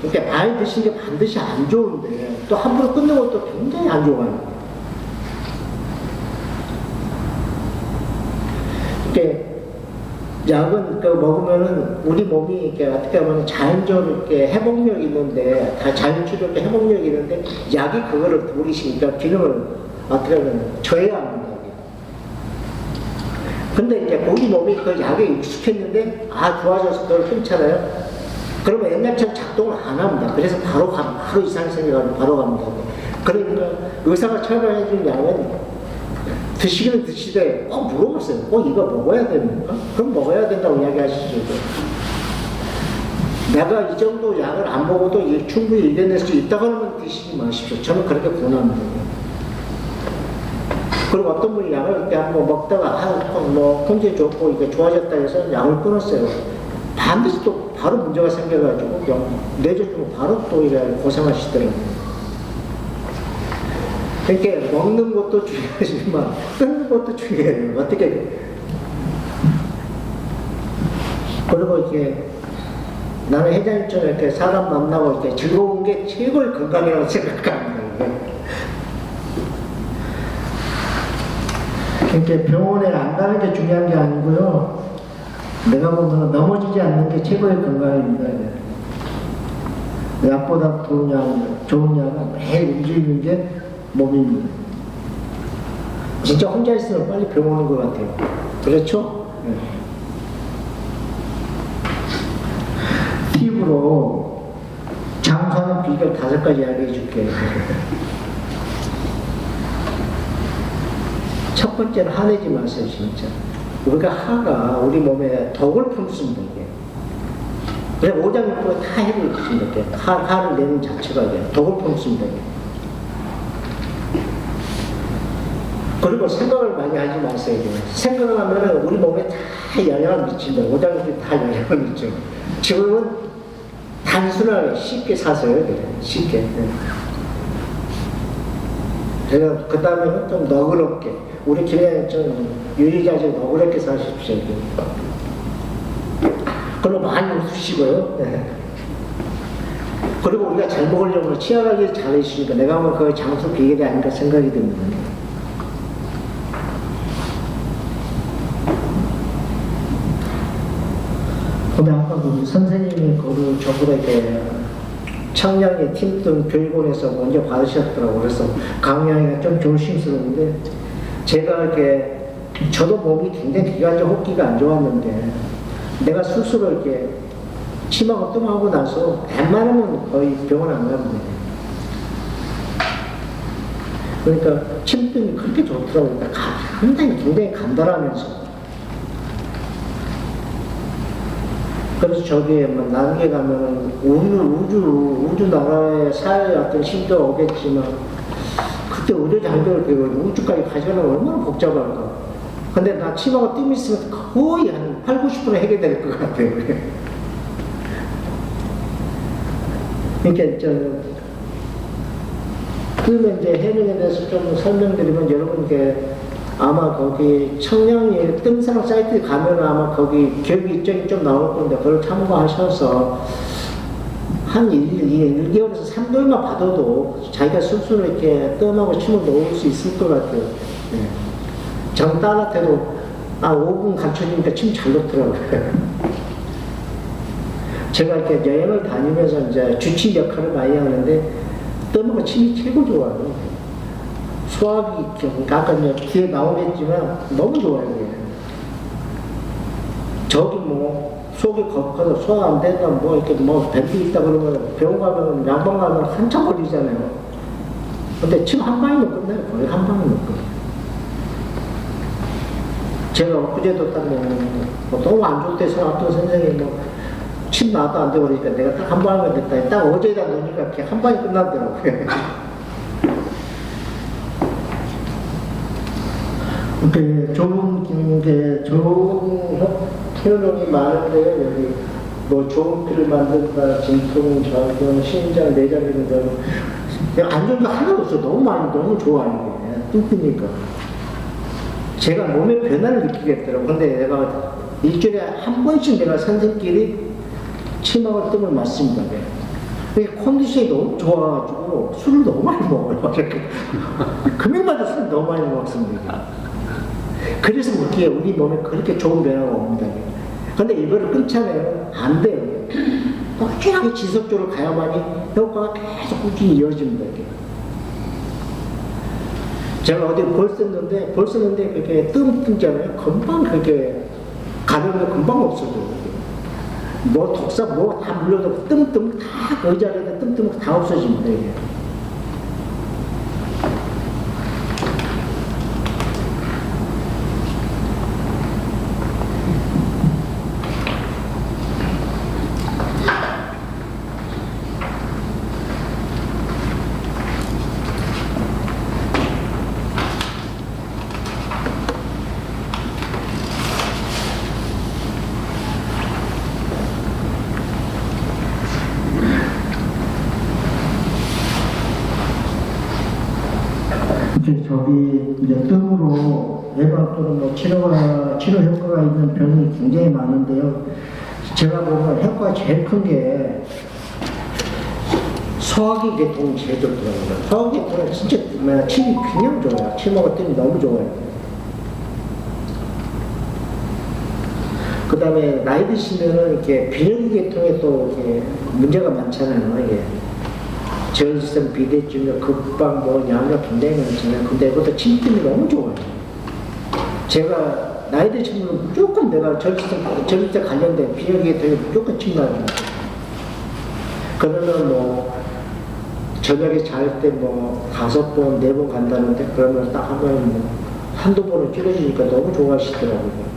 이렇게 많이 드시는 게 반드시 안 좋은데 또 함부로 끊는 것도 굉장히 안 좋아요. 이렇게 약은 먹으면은 우리 몸이 이렇게 어떻게 보면 자연적으로 이렇게 회복력이 있는데 다 자연치료도 회복력이 있는데 약이 그거를 돌리시니까 기능을 어떻게 보면 저해합니다. 근데 이제 우리 몸이 그 약에 익숙했는데 좋아져서 그걸 끊잖아요. 그러면 옛날처럼 작동을 안 합니다. 그래서 바로 이상이 생겨가지고 바로 갑니다. 그러니까 의사가 처방해 준 약은 드시기는 드시되 꼭 물어봤어요. 꼭 이거 먹어야 됩니까? 그럼 먹어야 된다고 이야기하시죠. 내가 이 정도 약을 안 먹어도 충분히 이겨낼 수 있다고 하면 드시지 마십시오. 저는 그렇게 권합니다. 그리고 어떤 분이 약을 이렇게 한번 먹다가 굉장히 좋고 이게 좋아졌다 해서 약을 끊었어요. 반드시 또 바로 문제가 생겨가지고 내줘주면 바로 또 이래 고생하시더라고요. 그러니까 먹는 것도 중요하지만 끊는 것도 중요해요. 어떻게 그리고 이렇게 나는 회장님처럼 이렇게 사람 만나고 이렇게 즐거운 게 최고의 건강이라고 생각합니다. 이렇게 병원에 안 가는 게 중요한 게 아니고요. 내가 보면 넘어지지 않는 게 최고의 건강입니다. 약보다 좋은 약은 매일 움직이는 게 몸입니다. 진짜 혼자 있으면 빨리 병원 오는 것 같아요. 그렇죠? 네. 팁으로 장수하는 비결 5가지 이야기해 줄게요. 첫 번째는 화내지 마세요, 진짜. 우리가 화가 우리 몸에 덕을 품습니다, 이게. 그래서 오장육부가 다 해를 주십니다. 화를 내는 자체가 이게 덕을 품습니다. 이게. 그리고 생각을 많이 하지 마세요. 이게. 생각을 하면 우리 몸에 다 영향을 미친다. 오장육부에 다 영향을 미쳐. 지금은 단순하게 쉽게 사세요, 그래. 쉽게. 제가 그 다음에는 좀 너그럽게. 우리 길에 좀 유리자지 너그럽게 사십시오. 그리고 많이 웃으시고요. 네. 그리고 우리가 잘 먹으려고 치열하게 잘해주시니까 내가 보면 그 장수 비결이 아닌가 생각이 듭니다. 근데 아까 우리 선생님이 그걸 저보다 이렇게 청량의 팀들 교육원에서 먼저 받으셨더라고요. 그래서 강의하기가 좀 조심스러운데 제가 이렇게 저도 몸이 굉장히 기관지 호흡기가 안 좋았는데 내가 스스로 이렇게 침하고 뜸하고 나서 웬만하면 거의 병원 안 갑니다. 그러니까 침뜸이 그렇게 좋더라고요. 굉장히 간단하면서. 그래서 저기 나중에 가면은 우주 나라에 살 어떤 신도 오겠지만 그때 의료 장벽을 배우고 우주까지 가져가려면 얼마나 복잡할까. 근데 나 침하고 뜸이 있으면 거의 한 80~90% 해결될 것 같아요. 그러니까 그러면 이제 해명에 대해서 좀 설명드리면 여러분께 아마 거기 청량리 뜸사랑 사이트에 가면 아마 거기 기억 일정이 좀 나올 건데 그걸 참고하셔서 한 1개월에서 3개월만 받아도 자기가 스스로 이렇게 뜸하고 침을 놓을 수 있을 것 같아요. 네. 전 딸한테도 5분 가르쳐주니까 침 잘 놓더라고요. 제가 이렇게 여행을 다니면서 이제 주치 역할을 많이 하는데 뜸하고 침이 최고 좋아요. 수학이 아까 뒤에 나오겠지만 너무 좋아요. 저기 뭐 속이 거북해서 소화 안 된다 뭐 이렇게 뭐 뱀이 있다 그러면 병원 가면 양방 가면 한참 걸리잖아요. 근데 침 한 방이면 끝나요. 거의 한 방이면 끝나요. 제가 엊그제도 딱 너무 안 좋대서 어떤 선생님이 침 나도 안 되고 그러니까 내가 딱 한 방이면 됐다. 딱 어제다 놓으니까 이렇게 한 방이 끝나더라고요. 좋은 표현이 많은데 여기 뭐 좋은 피를 만든다, 진통, 저항, 심장, 내장 이런 거 안 좋은 거 하나도 없어. 너무 좋아하는 거예요. 뚱뚱니까. 제가 몸의 변화를 느끼겠더라고. 근데 내가 일주일에 한 번씩 내가 선생님끼리 침하고 뜸을 맞습니다. 컨디션이 너무 좋아가지고 술을 너무 많이 먹어요. 금요일마다 술 너무 많이 먹습니다. 그래서 그렇게 우리 몸에 그렇게 좋은 변화가 옵니다. 근데 이거를 끊잖아요. 안 돼요. 꾸준하게 지속적으로 가야만이 효과가 계속 꾸준히 이어집니다. 제가 어디 볼 썼는데 그렇게 뜸잖아요. 금방 그렇게 가려면 금방 없어져요. 뭐 독사 뭐 다 물려도 뜸 다 그 자리에 뜸 다 없어집니다. 이게. 이제 뜸으로 예방 또는 뭐 치료 효과가 있는 병이 굉장히 많은데요. 제가 보면 효과가 제일 큰 게 소화기 계통이 제일 좋더라고요. 소화기 계통은 진짜 침이 그냥 좋아요. 침하고 뜸이 너무 좋아요. 그 다음에 나이 드시면은 이렇게 비뇨기 계통에 또 이렇게 문제가 많잖아요. 이게 저혈성 비대증, 급박, 뭐 양력 굉장히 많잖아요. 근데 그것도 침침이 너무 좋아요. 제가 나이 드신 분은 무조건 내가 저혈성 관련된 비뇨기 계통에 무조건 침나요. 그러면 뭐 저녁에 잘 때 뭐 5번, 4번 간다는데 그러면 딱 하면 뭐 한두 번은 줄여주니까 너무 좋아하시더라고요.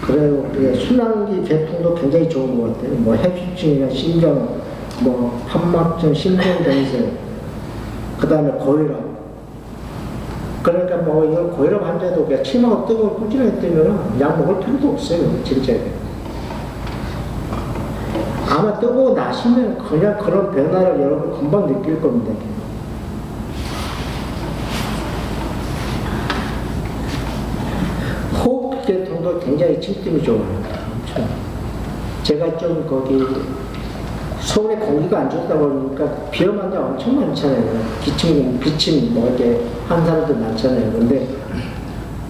그래요. 순환기 계통도 굉장히 좋은 것 같아요. 뭐 해피증이나 심장, 뭐 판막증, 심근경색, 그 다음에 고혈압. 그러니까 뭐 이거 고혈압 환자도 그냥 침하고 뜨거운 꾸준하게 뜨면 약 먹을 필요도 없어요. 진짜. 아마 뜨고 나시면 그냥 그런 변화를 여러분 금방 느낄 겁니다. 호흡 계통도 굉장히 침침이 좋아요. 제가 좀 거기 서울에 공기가 안 좋다 보니까 비염 환자 엄청 많잖아요. 기침 뭐 이렇게 한 사람들 많잖아요. 근데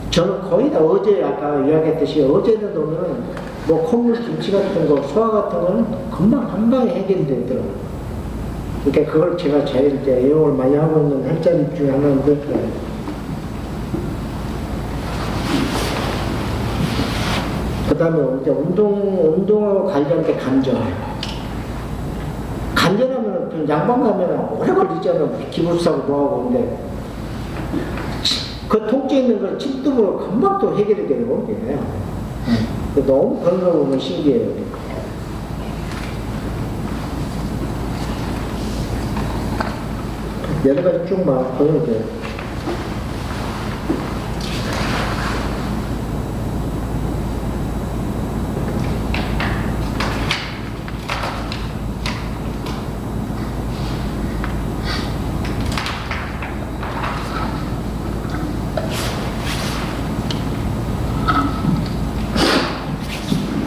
저는 거의 다 어제 아까 이야기했듯이 어제는 오면 뭐 콧물 김치 같은 거 소화 같은 거는 금방 한 방에 해결이 되더라고요. 그러니까 그걸 제가 제일 이제 애용을 많이 하고 있는 헬자립 중에 하나인데 그 다음에 이제 운동하고 관련된 간절. 간절하면 좀 양방 가면 오래 걸리잖아요. 기부스하고 뭐하고. 근데 그 통증 있는 걸 침투로 금방 또 해결이 되고, 이게. 너무 그런 거 보면 신기해요. 여러 가지 쭉 많고요, 이제.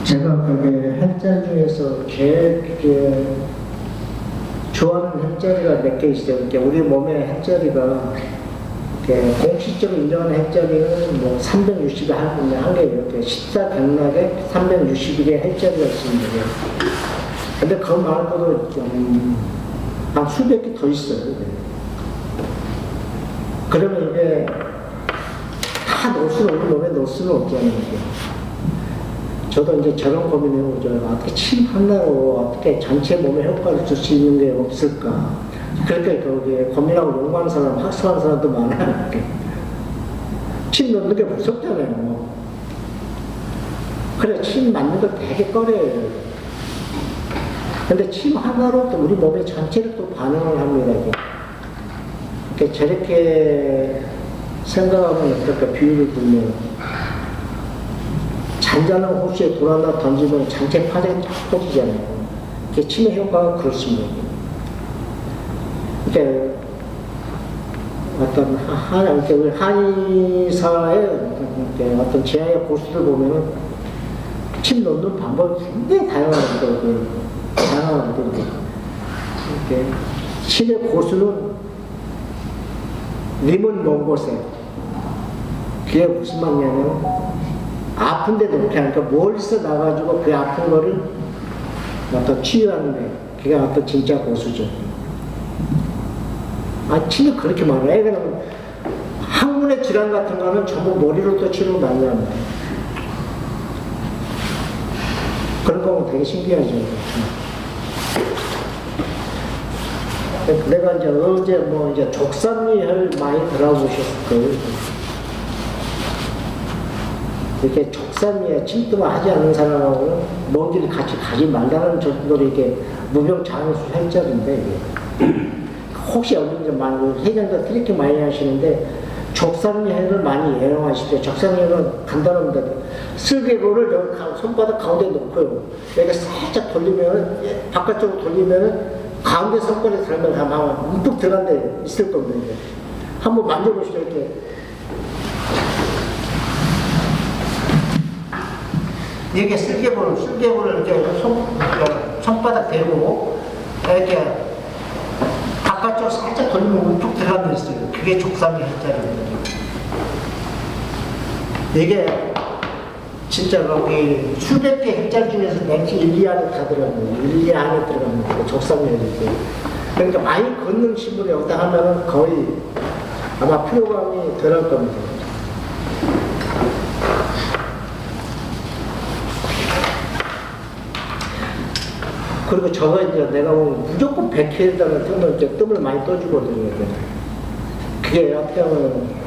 제가 그게 헬자 중에서 제일 좋아하는 헬자리가 몇 개 있어요. 이렇게 우리 몸의 헬자리가 공식적으로 인정하는 헬자리는 뭐 360에 한 개예요. 이렇게 14백락에 360일의 헬자리가 있습니다. 근데 그 말고도 한 수백 개 더 있어요. 그러면 이게 다 넣을 수는 우리 몸에 넣을 수는 없잖아요. 저도 이제 저런 고민해보죠. 어떻게 침 하나로 어떻게 전체 몸에 효과를 줄 수 있는 게 없을까. 그러니까 거기에 고민하고 연구하는 사람, 학습하는 사람도 많아요. 침 넣는 게 무섭잖아요. 그래, 침 맞는 걸 되게 꺼려요. 근데 침 하나로 또 우리 몸의 전체를 또 반응을 합니다. 이렇게 저렇게 생각하면 어떨까, 비유를 들면. 잔잔한 호수에 돌 하나 던지면 전체 파장이 쫙 퍼지잖아요. 그게 치매 효과가 그렇습니다. 그러니까 어떤 한의사의 어떤 제아의 고수들 보면은 침 넣는 방법이 굉장히 다양하거든요. 이렇게 침의 고수는 님은 먼 곳에. 그게 무슨 말이냐면 아픈데 놓게 하니까 멀리서 나가지고 그 아픈 거를 어떤 치유하는데 그게 어떤 진짜 고수죠. 침이 그렇게 많아요. 애들은 항문의 질환 같은 거는 전부 머리로 또 치료를 많이 합니다. 그런 거 되게 신기하죠. 내가 이제 어제 뭐 이제 족삼리혈 많이 들어보셨을 거예요. 이렇게 족삼리에 침투만 하지 않는 사람하고는 먼 길 같이 가지 말라는 정도로 이게 무병장수 헬자인데 혹시 어딘지 말고 회장도 그렇게 많이 하시는데 족삼리혈을 많이 애용하시죠. 족삼리혈은 간단합니다. 쓸개골을 여기 손바닥 가운데 놓고요. 여기가 살짝 돌리면 바깥쪽으로 돌리면 가운데 손가락에 들어가면 아마 움푹 들어간 데 있을 겁니다. 이제. 한번 만져보시죠. 이렇게. 이렇게 쓸개골을 이렇게 손바닥 대고 이렇게 바깥쪽 살짝 돌리면 움푹 들어간 데 있어요. 그게 족삼리 헬자입니다. 이게 진짜 거기 수백 개 헬짤 중에서 맹지 1, 2 안에 다 들어갑니다. 1, 2 안에 들어갑니다. 적산면이고. 그러니까 많이 걷는 신분이 없다 하면은 거의 아마 피로감이 덜할 겁니다. 그리고 저거 이제 내가 보면 무조건 100회에다가 뜨면 이제 뜸을 많이 떠주거든요. 그게 어떻게 하면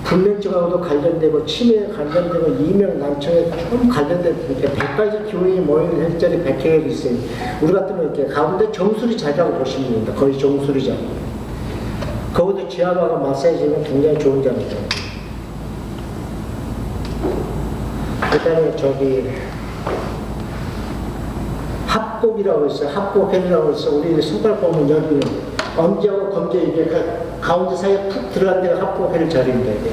불면증하고도 관련되고 치매에 관련되고 이명 난청에 좀 관련된 이렇게 100가지 기운이 모이는 헬짤이 100개가 있어요. 우리 같으면 이렇게 가운데 정수리 자리라고 보시면 됩니다. 거의 정수리 자리. 거기도 지압하고 마사지는 굉장히 좋은 자리죠. 그다음에 저기 합곡이라고 있어요. 합곡혈이라고 있어. 우리 손가락 보면 여기 엄지하고 검지 이게 가운데 사이에 푹 들어간 데가 합곡혈 자리입니다. 이게.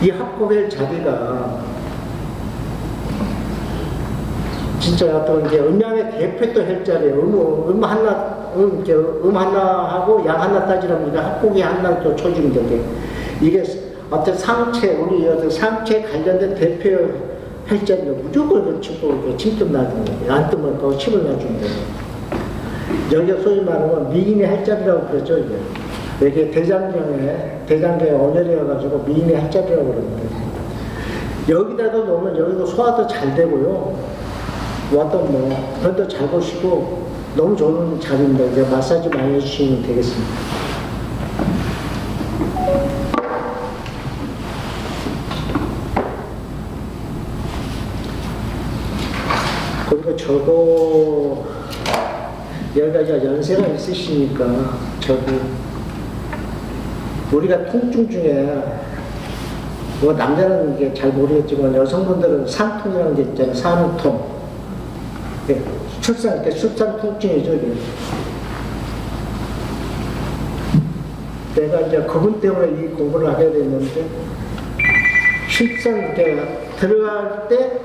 이 합곡혈 자리가 진짜 어떤 이제 음양의 대표도 혈자리예요. 음 하나하고 양 하나 따지라면 합곡이 하나 또 쳐주는데 이게 어떤 상체 우리 어떤 상체 관련된 대표 혈자리가 무조건 그치고 침뜸 놔주는 거예요. 안 뜨면 더 침을 놔주는 거예요. 여기가 소위 말하면 미인의 혈자리라고 그러죠. 이게 대장경에 온열이어가지고 미인의 혈자리라고 그러는데 여기다가 놓으면 여기도 소화도 잘 되고요. 어떤 편도 잘 보시고 너무 좋은 자리입니다. 이제 마사지 많이 해주시면 되겠습니다. 그리고 저도 여러 가지 연세가 있으시니까 저도 우리가 통증 중에 뭐 남자는 이게 잘 모르겠지만 여성분들은 산통이라는 게 있잖아요. 산통. 출산 통증이죠. 이게. 내가 이제 그분 때문에 이 공부를 하게 됐는데 출산 때 들어갈 때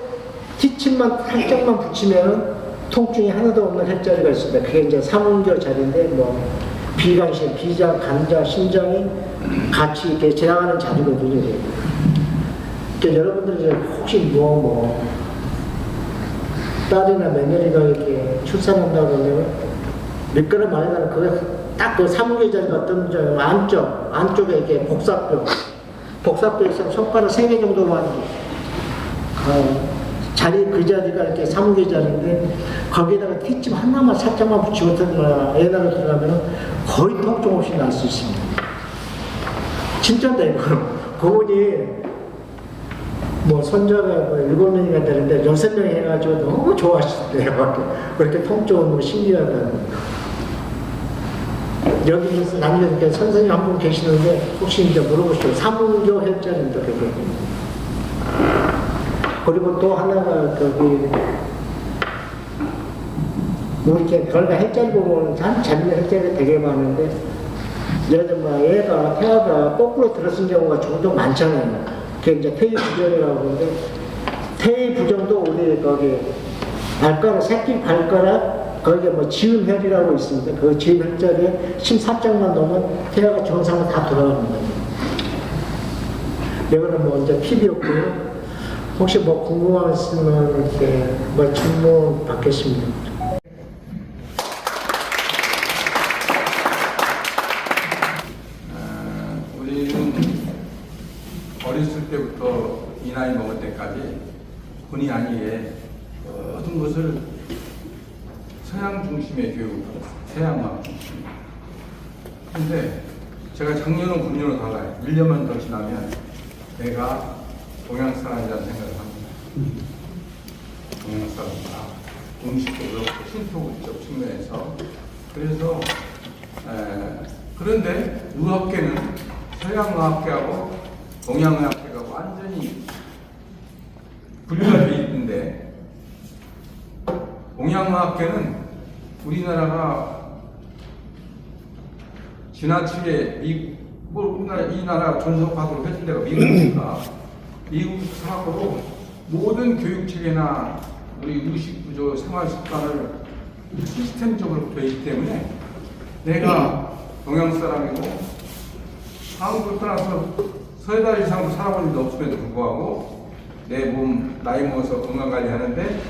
기침만 살짝만 붙이면 통증이 하나도 없는 혈자리가 있습니다. 그게 이제 삼음교 자리인데 뭐 비강신, 비장, 간장, 신장이 같이 이렇게 지나가는 자리거든요. 그러니까 여러분들이 이제 혹시 딸이나 며느리가 이렇게 출산한다고 그러면 밑거름 많이 나면 그게 딱 그 삼음교 자리가 어떤 안쪽에 이렇게 복사뼈 있으면 손가락 3개 정도만 자리 그 자리가 이렇게 삼음교 자리인데 거기에다가 뒷집 하나만 살짝만 붙이고 에너를 들어가면 거의 통증 없이 날 수 있습니다. 진짜인데 그분이 손자가 7명이나 되는데 6명이 해가지고 너무 좋아하시대요. 그렇게 통증은 너무 신기하다는. 여기서 남녀 선생님 한 분 계시는데 혹시 이제 물어보시죠. 삼음교 혈자리입니다. 그리고 또 하나가 우리 별가 혈자리 보면 참 재밌는 혈자리가 되게 많은데 요즘 애가 태아가 거꾸로 들었은 경우가 종종 많잖아요. 그게 이제 태위 부정이라고 하는데 태위 부정도 우리 거기 발가락 새끼 발가락 거기에 지음혈이라고 있습니다. 그 지음혈자리에 14장만 넣으면 태아가 정상으로 다 돌아가는 거예요. 이거는 이제 팁이었고요. 혹시 궁금한 거 있으면 이렇게 질문 받겠습니다. 우리는 어렸을 때부터 이 나이 먹을 때까지 본의 아니게 모든 것을 서양 중심의 교육을 받았어요. 서양화 중심. 근데 제가 작년은 군년으로 달라요. 1년만 더 지나면 내가 동양 사람이라는 생각을 합니다. 동양 사람이다. 음식도 그렇고 신토국적 측면에서. 그래서 그런데 의학계는 서양의학계하고 동양의학계가 완전히 분류가 되어 있는데 동양의학계는 우리나라가 지나치게 이 나라 존속학으로 해준 데가 미국이니까 미국 사학으로 모든 교육체계나 우리 의식 구조, 생활 습관을 시스템적으로 되어 있기 때문에 내가 동양 사람이고 한국을 떠나서 서너 달 이상 살아본 일도 없음에도 불구하고 내 몸 나이 먹어서 건강 관리하는데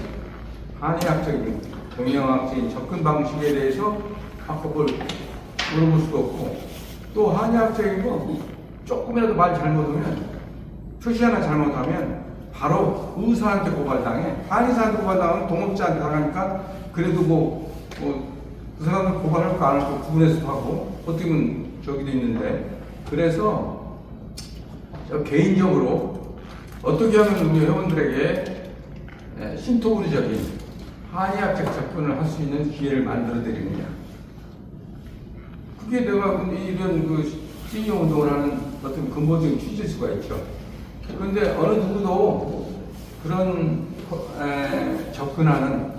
한의학적인 동양학적인 접근 방식에 대해서 아까 뭘 물어볼 수도 없고 또 한의학적인 거 조금이라도 말 잘못하면 표시 하나 잘못하면 바로 의사한테 고발당해. 한의사한테 고발당하면 동업자한테 당하니까 그래도 그 사람을 고발할 거 안 할 거 구분해서 하고 어떻게 보면 저기도 있는데 그래서 저 개인적으로 어떻게 하면 우리 회원들에게 신토부리적인 한의학적 접근을 할 수 있는 기회를 만들어 드리느냐. 그게 내가 이런 그 시니어 운동을 하는 어떤 근본적인 취지일 수가 있죠. 그런데 어느 누구도 그런 접근하는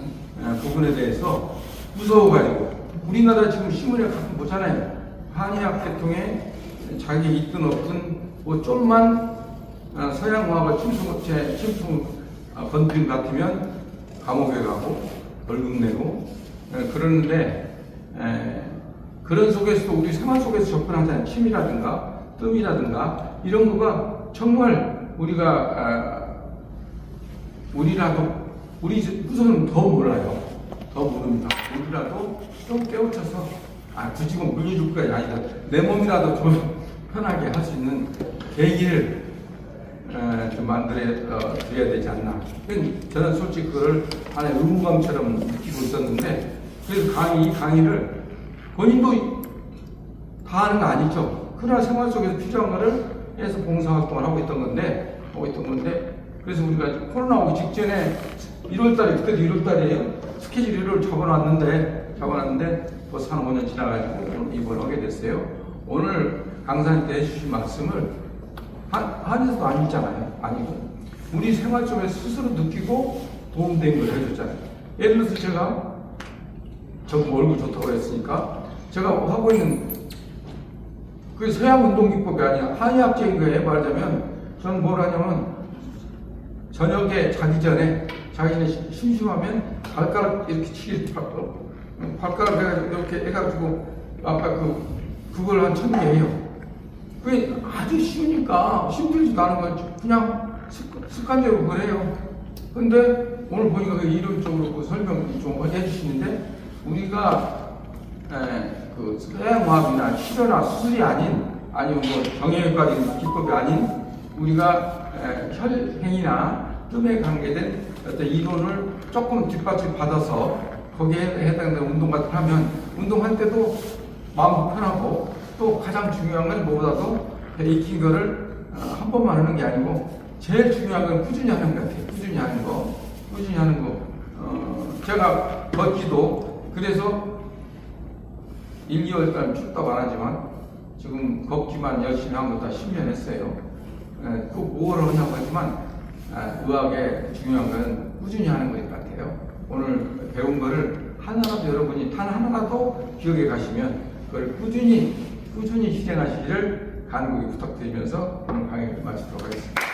부분에 대해서 무서워가지고 우리나라 지금 신문에 가끔 보잖아요. 한의학 계통에 자기 있든 없든 뭐 좀만 서양화가 침투 건드림 같으면 감옥에 가고 벌금 내고 그러는데 그런 속에서도 우리 생활 속에서 접근하자는 침이라든가 뜸이라든가 이런 거가 정말 우리라도 우리 우선은 더 몰라요. 더 모릅니다. 우리라도 좀 깨우쳐서 굳이 뭐 물려줄 거야 아니다. 내 몸이라도 좀 편하게 할 수 있는 계기를 좀 만들어 드려야 되지 않나. 저는 솔직히 그걸 하나의 의무감처럼 느끼고 있었는데 그래서 이 강의를 본인도 다 하는 거 아니죠. 그러나 생활 속에서 필요한 거를 해서 봉사활동을 하고 있던 건데 그래서 우리가 코로나 오기 직전에 1월달에 그때도 1월달이에요. 스케줄 1월 잡아놨는데 벌써 한 5년 지나가지고 이걸 하게 됐어요. 오늘 강사님께 해주신 말씀을 한에서도 아니잖아요. 아니고 우리 생활 속에서 스스로 느끼고 도움된 걸 해줬잖아요. 예를 들어서 제가 얼굴 좋다고 했으니까 제가 하고 있는 그 서양 운동 기법이 아니라 한의학적인 거에 말하자면 저는 뭘 하냐면 저녁에 자기 전에 심심하면 발가락 이렇게 치기 발가락 해가지고 이렇게 해가지고 아까 그걸 한 1000개 해요. 그게 아주 쉬우니까 힘들지도 않은 거 그냥 습관대로 그걸 해요. 근데 오늘 보니까 이론적으로 설명 좀 해주시는데 우리가 그 서양화학이나 치료나 수술이 아니면 뭐 정형외과적인 기법이 아닌 우리가 혈행이나 뜸에 관계된 어떤 이론을 조금 뒷받침 받아서 거기에 해당되는 운동 같은 거 하면 운동할 때도 마음 편하고 또 가장 중요한 건 뭐보다도 익힌 거를 한 번만 하는 게 아니고 제일 중요한 건 꾸준히 하는 것 같아요. 꾸준히 하는 거. 제가 걷기도 그래서 1, 2월달 춥다고 안 하지만 지금 걷기만 열심히 한 것도 10년 했어요. 그 뭐를 하냐고 하지만 의학의 중요한 건 꾸준히 하는 것 같아요. 오늘 배운 거를 하나라도 여러분이 단 하나라도 기억해 가시면 그걸 꾸준히 실행하시기를 간곡히 부탁드리면서 오늘 강의를 마치도록 하겠습니다.